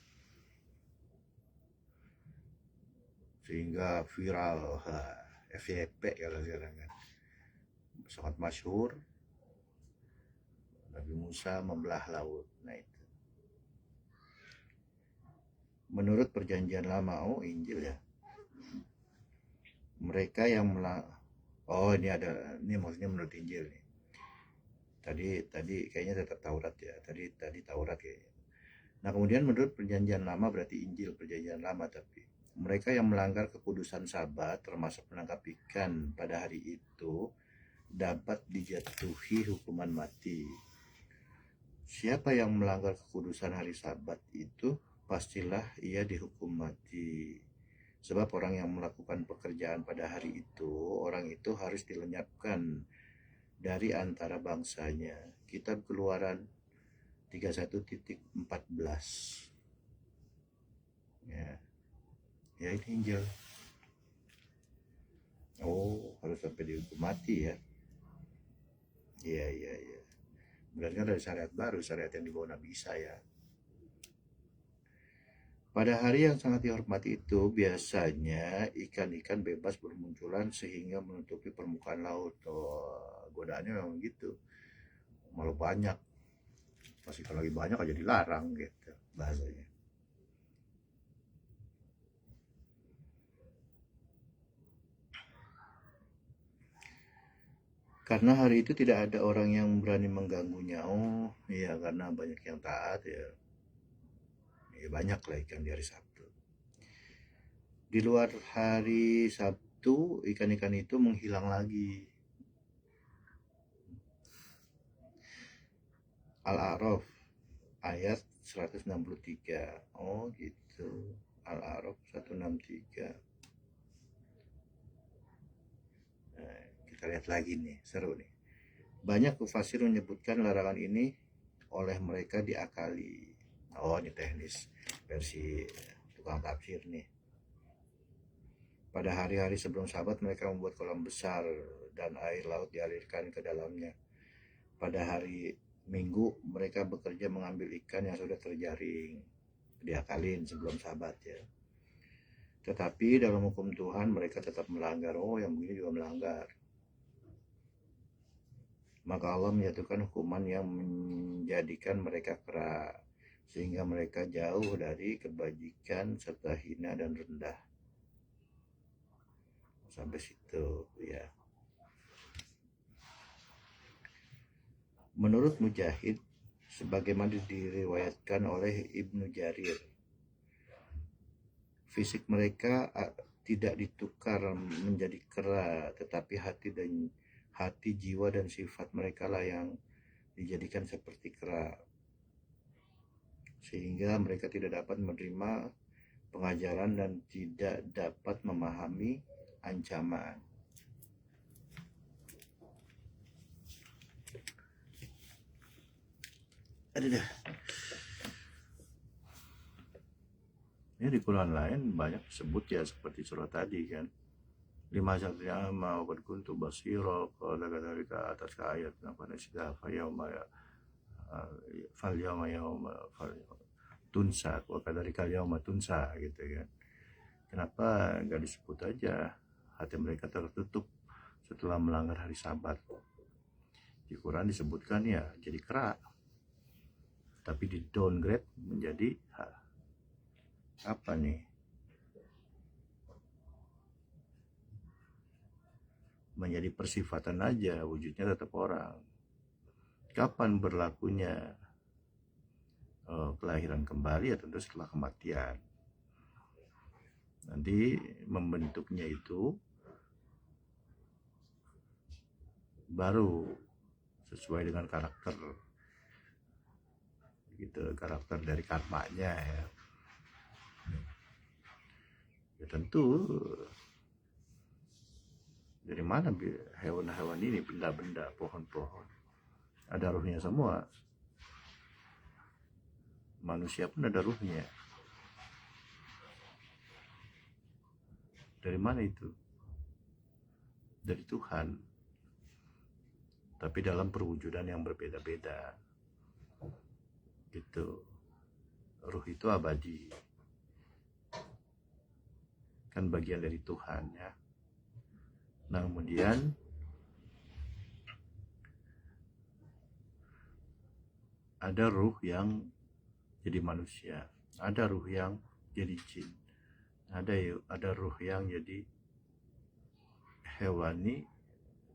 Sehingga viral FYP kalau sekarang kan. Sangat masyhur. Nabi Musa membelah laut. Nah itu. Menurut perjanjian lama, Injil ya. Mereka yang ini maksudnya menurut Injil nih. Tadi kayaknya tetap Taurat ya. Tadi Taurat kayaknya. Nah, kemudian menurut perjanjian lama berarti Injil perjanjian lama, tapi mereka yang melanggar kekudusan Sabat termasuk menangkap ikan pada hari itu dapat dijatuhi hukuman mati. Siapa yang melanggar kekudusan hari Sabat itu pastilah ia dihukum mati. Sebab orang yang melakukan pekerjaan pada hari itu, orang itu harus dilenyapkan dari antara bangsanya. Kitab Keluaran 31.14. Ya ini Injil. Harus sampai dihukum mati ya. Iya. Berarti kan dari syariat baru, syariat yang dibawa Nabi Isa ya. Pada hari yang sangat dihormati itu, biasanya ikan-ikan bebas bermunculan sehingga menutupi permukaan laut. Godaannya memang gitu. Malah banyak. Pasti kalau lagi banyak aja dilarang gitu bahasanya. Karena hari itu tidak ada orang yang berani mengganggunya. Iya, karena banyak yang taat ya. Banyak lah ikan di hari Sabtu. Di luar hari Sabtu, ikan-ikan itu menghilang lagi. Al-A'raf ayat 163. Gitu. Al-A'raf 163. Nah, kita lihat lagi nih, seru nih. Banyak mufasir menyebutkan larangan ini oleh mereka diakali. Ini teknis versi tukang tafsir nih. Pada hari-hari sebelum Sabat mereka membuat kolam besar dan air laut dialirkan ke dalamnya. Pada hari Minggu mereka bekerja mengambil ikan yang sudah terjaring, diakalin sebelum Sabat ya. Tetapi dalam hukum Tuhan mereka tetap melanggar. Yang begini juga melanggar. Maka Allah menjatuhkan hukuman yang menjadikan mereka kera, sehingga mereka jauh dari kebajikan serta hina dan rendah. Sampai situ ya. Menurut Mujahid, sebagaimana diriwayatkan oleh Ibnu Jarir, fisik mereka tidak ditukar menjadi kera, tetapi hati, jiwa dan sifat mereka lah yang dijadikan seperti kera, sehingga mereka tidak dapat menerima pengajaran dan tidak dapat memahami ancaman. Ini di Quran lain banyak disebut ya, seperti surah tadi kan, lima satria ma qad kuntu basira qala kadzalika atas ayat nafana sida fa yauma fal yauma tunsa wa kadzalika yauma tunsa gitu kan. Kenapa nggak disebut aja hati mereka tertutup setelah melanggar hari Sabat? Di Quran disebutkan ya jadi kera, tapi di downgrade menjadi apa nih? Menjadi persifatan aja, wujudnya tetap orang. Kapan berlakunya kelahiran kembali? Ya tentu setelah kematian. Nanti membentuknya itu baru sesuai dengan karakter gitu, karakter dari karmanya ya. Ya tentu dari mana hewan-hewan ini, benda-benda, pohon-pohon, ada ruhnya semua. Manusia pun ada ruhnya. Dari mana itu? Dari Tuhan. Tapi dalam perwujudan yang berbeda-beda. Gitu. Ruh itu abadi. Kan bagian dari Tuhan ya. Nah, kemudian ada ruh yang jadi manusia, ada ruh yang jadi jin, ada ruh yang jadi hewani,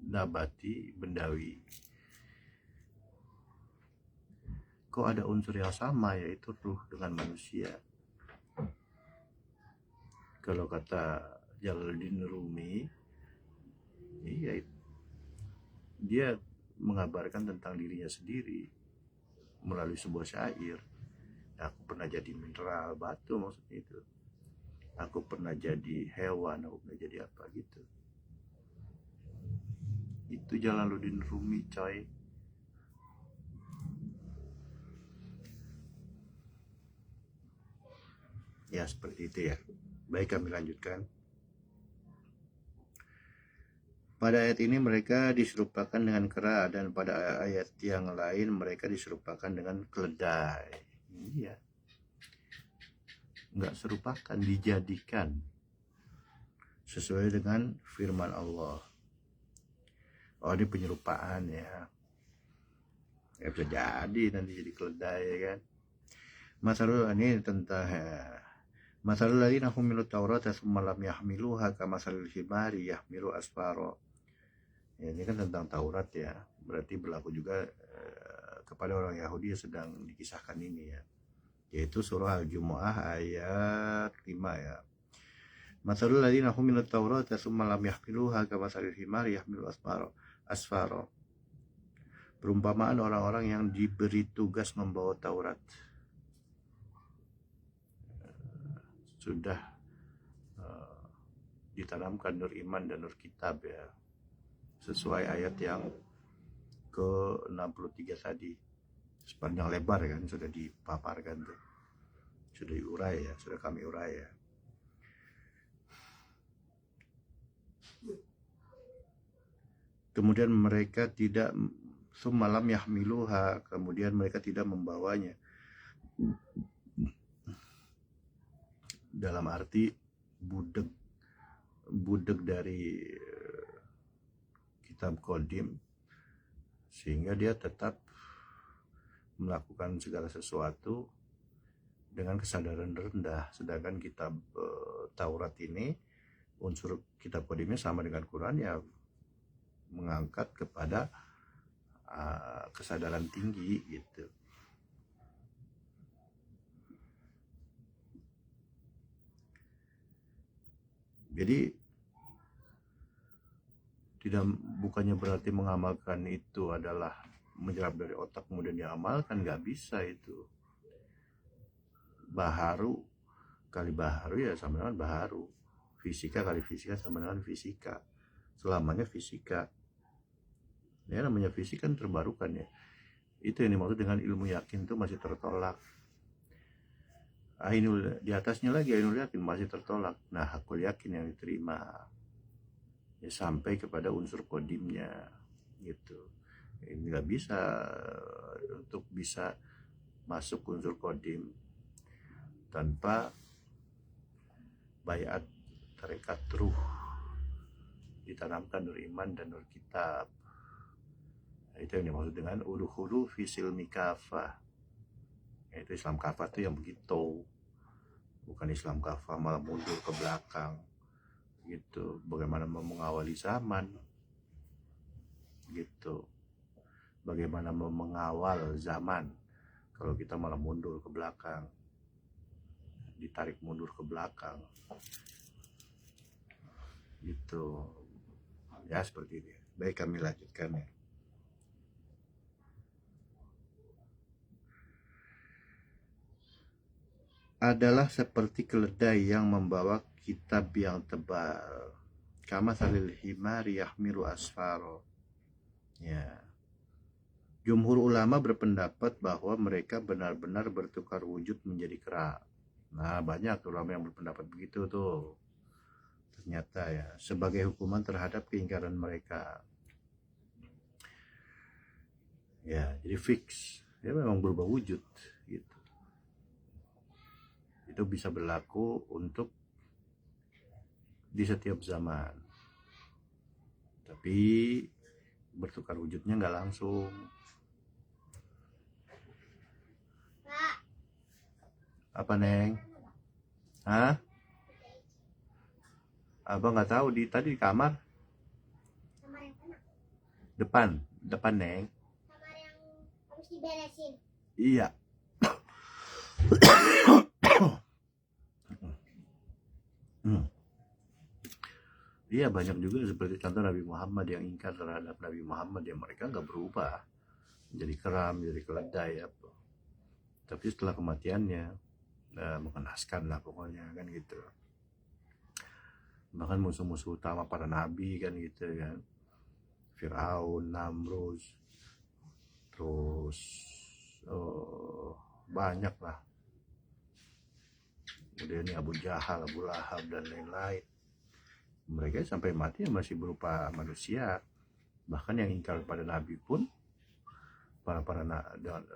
nabati, bendawi. Kok ada unsur yang sama, yaitu ruh dengan manusia. Kalau kata Jalaluddin Rumi, iya, dia mengabarkan tentang dirinya sendiri melalui sebuah syair. Aku pernah jadi mineral, batu maksudnya itu. Aku pernah jadi hewan, aku pernah jadi apa gitu. Itu Jalaluddin Rumi, coy. Ya seperti itu ya. Baik, kami lanjutkan. Pada ayat ini mereka diserupakan dengan kera, dan pada ayat yang lain mereka diserupakan dengan keledai. Iya. Enggak serupakan, dijadikan sesuai dengan firman Allah. Oh, ini penyerupaan ya. Ya bisa jadi nanti jadi keledai ya kan. Masalah ini tentang masalah lain, aku milu Taurat tsumma lam yahmiluha kamasalil himari yahmilu asfaro. Ya, ini kan tentang Taurat ya, berarti berlaku juga kepada orang Yahudi yang sedang dikisahkan ini ya, yaitu surah Al-Jumu'ah ayat 5 ya. Masalul ladzina humilut Taurata tsumma lam yahmiluha kamasalil himari yahmilu asfaro. Perumpamaan orang-orang yang diberi tugas membawa Taurat, sudah ditanamkan nur iman dan nur kitab ya, sesuai ayat yang ke-63 tadi. Sepanjang lebar kan sudah dipaparkan tuh, sudah diurai ya, sudah kami urai ya. Kemudian mereka tidak semalam yahmiluha, kemudian mereka tidak membawanya, dalam arti budeg dari kitab Qadim, sehingga dia tetap melakukan segala sesuatu dengan kesadaran rendah. Sedangkan kitab Taurat ini, unsur kitab Qadimnya sama dengan Quran ya, mengangkat kepada kesadaran tinggi gitu. Jadi tidak, bukannya berarti mengamalkan itu adalah menyerap dari otak kemudian diamalkan, nggak bisa itu. Baharu kali baharu ya sama dengan baharu, fisika kali fisika sama dengan fisika, selamanya fisika. Ya namanya fisika kan terbarukan ya. Itu yang dimaksud dengan ilmu yakin itu masih tertolak. Ainul di atasnya lagi ainul yakin masih tertolak. Nah hakul yakin yang diterima ya sampai kepada unsur kodimnya gitu. Ini nggak bisa untuk bisa masuk unsur kodim tanpa bayat tarekat ruh ditanamkan dari iman dan dari kitab. Nah, itu yang dimaksud dengan udhulu fisil mikafah. Itu Islam kafah itu yang begitu, bukan Islam kafah malah mundur ke belakang gitu. Bagaimana mengawali zaman gitu, bagaimana mengawal zaman kalau kita malah mundur ke belakang, ditarik mundur ke belakang gitu ya, seperti ini. Baik, kami lanjutkan ya. Adalah seperti keledai yang membawa kitab yang tebal, kama salil himari yahmilu asfaro. Ya, jumhur ulama berpendapat bahwa mereka benar-benar bertukar wujud menjadi kera. Nah, banyak ulama yang berpendapat begitu tuh. Ternyata ya, sebagai hukuman terhadap keingkaran mereka. Ya, jadi fix. Dia memang berubah wujud gitu. Itu bisa berlaku untuk di setiap zaman. Tapi bertukar wujudnya nggak langsung. Apa Neng? Hah? Abang nggak tahu, tadi di kamar. Depan Neng.
Kamar yang harus diberesin.
Iya. Iya, banyak juga seperti contoh Nabi Muhammad yang ingkar terhadap Nabi Muhammad, yang mereka nggak berubah jadi keram, jadi keledai apa. Tapi setelah kematiannya mengenaskan lah pokoknya kan gitu. Bahkan musuh-musuh utama para nabi kan gitu kan, Fir'aun, Namrud, terus banyak lah. Kemudian ini Abu Jahal, Abu Lahab dan lain-lain. Mereka sampai mati masih berupa manusia. Bahkan yang ingkar pada nabi pun,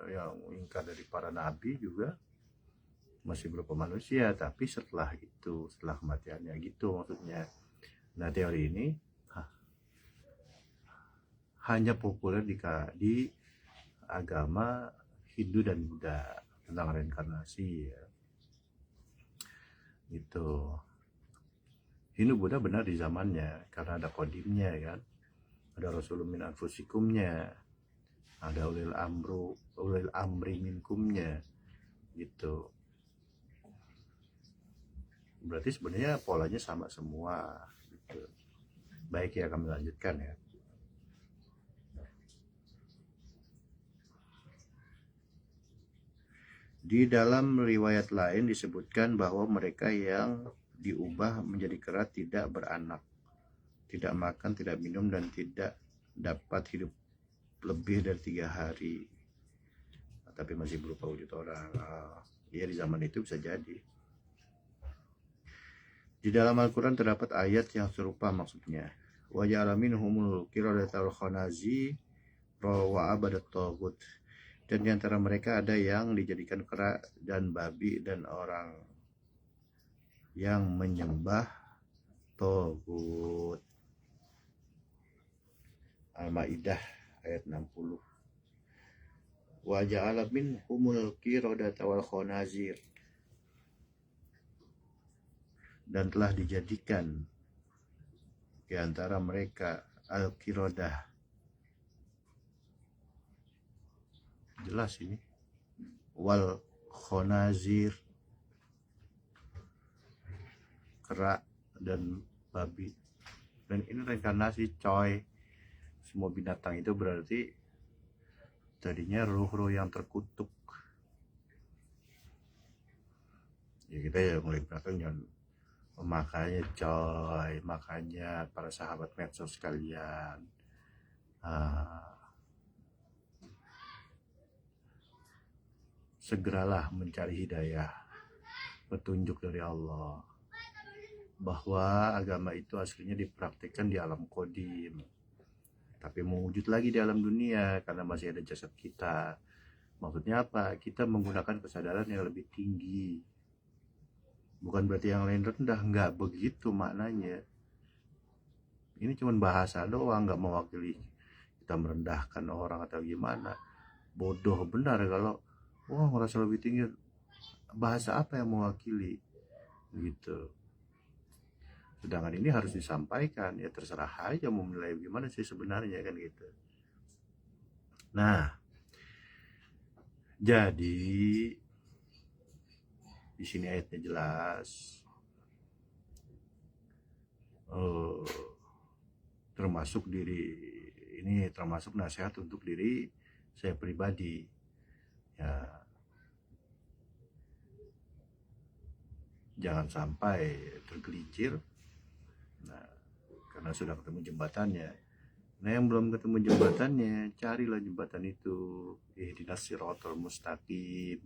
yang ingkar dari para nabi juga masih berupa manusia. Tapi setelah itu, setelah kematiannya gitu maksudnya. Nah, teori ini hanya populer di agama Hindu dan Buddha tentang reinkarnasi ya. Gitu. Hindu Buddha benar di zamannya karena ada kodimnya kan, ada Rasulun min anfusikumnya, ada ulil amri minkumnya gitu. Berarti sebenarnya polanya sama semua gitu. Baik ya, kami lanjutkan ya. Di dalam riwayat lain disebutkan bahwa mereka yang diubah menjadi kera tidak beranak, tidak makan, tidak minum, dan tidak dapat hidup lebih dari 3 hari, tapi masih berupa wujud orang. Ya, di zaman itu bisa jadi. Di dalam Al-Quran terdapat ayat yang serupa maksudnya. Wa ja'ala minhumul qiradatal khanazi wa abadat taghut. Dan di antara mereka ada yang dijadikan kera dan babi dan orang yang menyembah taghut. Al-Maidah ayat 60. Wa ja'ala minhumul qiradata wal khanazir. Dan telah dijadikan di antara mereka al-qiradah. Jelas ini. Wal khanazir, kera dan babi. Dan ini reinkarnasi coy. Semua binatang itu berarti tadinya ruh-ruh yang terkutuk. Ya kita ya mulai belakang jangan. Makanya coy, makanya para sahabat medsos sekalian, segeralah mencari hidayah, petunjuk dari Allah, bahwa agama itu aslinya dipraktikkan di alam qadim, tapi mewujud lagi di alam dunia karena masih ada jasad kita. Maksudnya apa? Kita menggunakan kesadaran yang lebih tinggi. Bukan berarti yang lain rendah, nggak begitu maknanya. Ini cuma bahasa doang, nggak mewakili kita merendahkan orang atau gimana. Bodoh benar kalau wah ngerasa lebih tinggi. Bahasa apa yang mewakili gitu. Sedangkan ini harus disampaikan, ya terserah aja mau menilai gimana sih sebenarnya kan gitu. Nah, jadi di sini ayatnya jelas, termasuk nasihat untuk diri saya pribadi. Ya, jangan sampai tergelincir. Nah, karena sudah ketemu jembatannya. Nah, yang belum ketemu jembatannya, carilah jembatan itu. Ihdinas siratal mustaqim.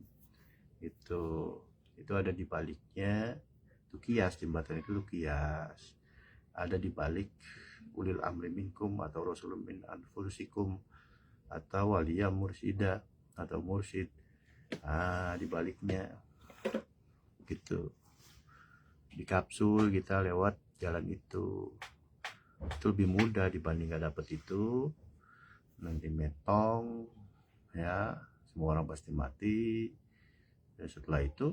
Itu ada di baliknya. Itu kias, jembatan itu kias. Ada di balik ulil amri minkum atau rasulun min anfusikum atau waliyah mursida atau mursid. Di baliknya gitu. Di kapsul kita lewat jalan itu lebih mudah dibanding gak dapet itu. Nanti metong ya, semua orang pasti mati. Dan setelah itu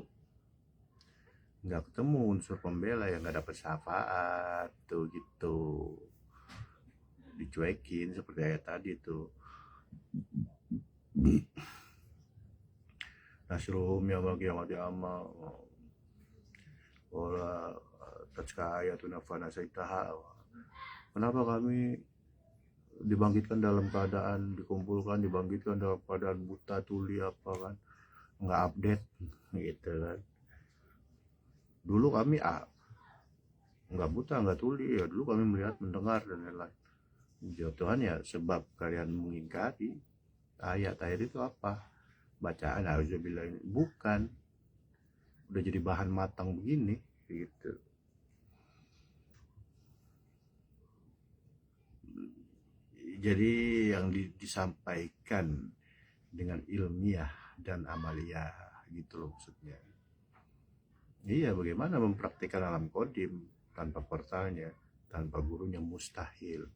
nggak ketemu unsur pembela yang nggak dapet syafaat tuh gitu, dicuekin seperti ayat tadi tuh. Nasrum ya bagi yang ada amal wala tajka ayatuna fana saitaha. Kenapa kami dibangkitkan dalam keadaan dibangkitkan dalam keadaan buta tuli apa kan, nggak update gitu kan. Dulu kami nggak buta nggak tuli ya, dulu kami melihat mendengar dan lain-lain. Jawab Tuhan ya sebab kalian mengingkari ayat-ayat itu apa, bacaan auzubillah ini bukan udah jadi bahan matang begini gitu. Jadi yang disampaikan dengan ilmiah dan amaliyah gitu loh maksudnya. Iya, bagaimana mempraktikkan alam qadim tanpa portalnya, tanpa gurunya mustahil.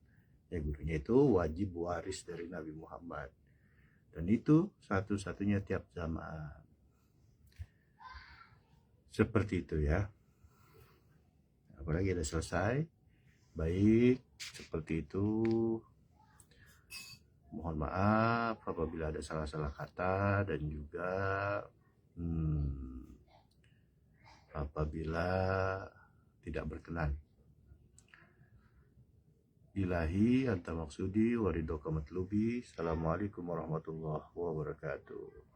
Ya gurunya itu wajib waris dari Nabi Muhammad. Dan itu satu-satunya tiap zaman. Seperti itu ya. Apalagi udah selesai. Baik, seperti itu. Mohon maaf apabila ada salah-salah kata dan juga apabila tidak berkenan. Ilahi anta maksudi waridoka matlubi. Assalamualaikum warahmatullahi wabarakatuh.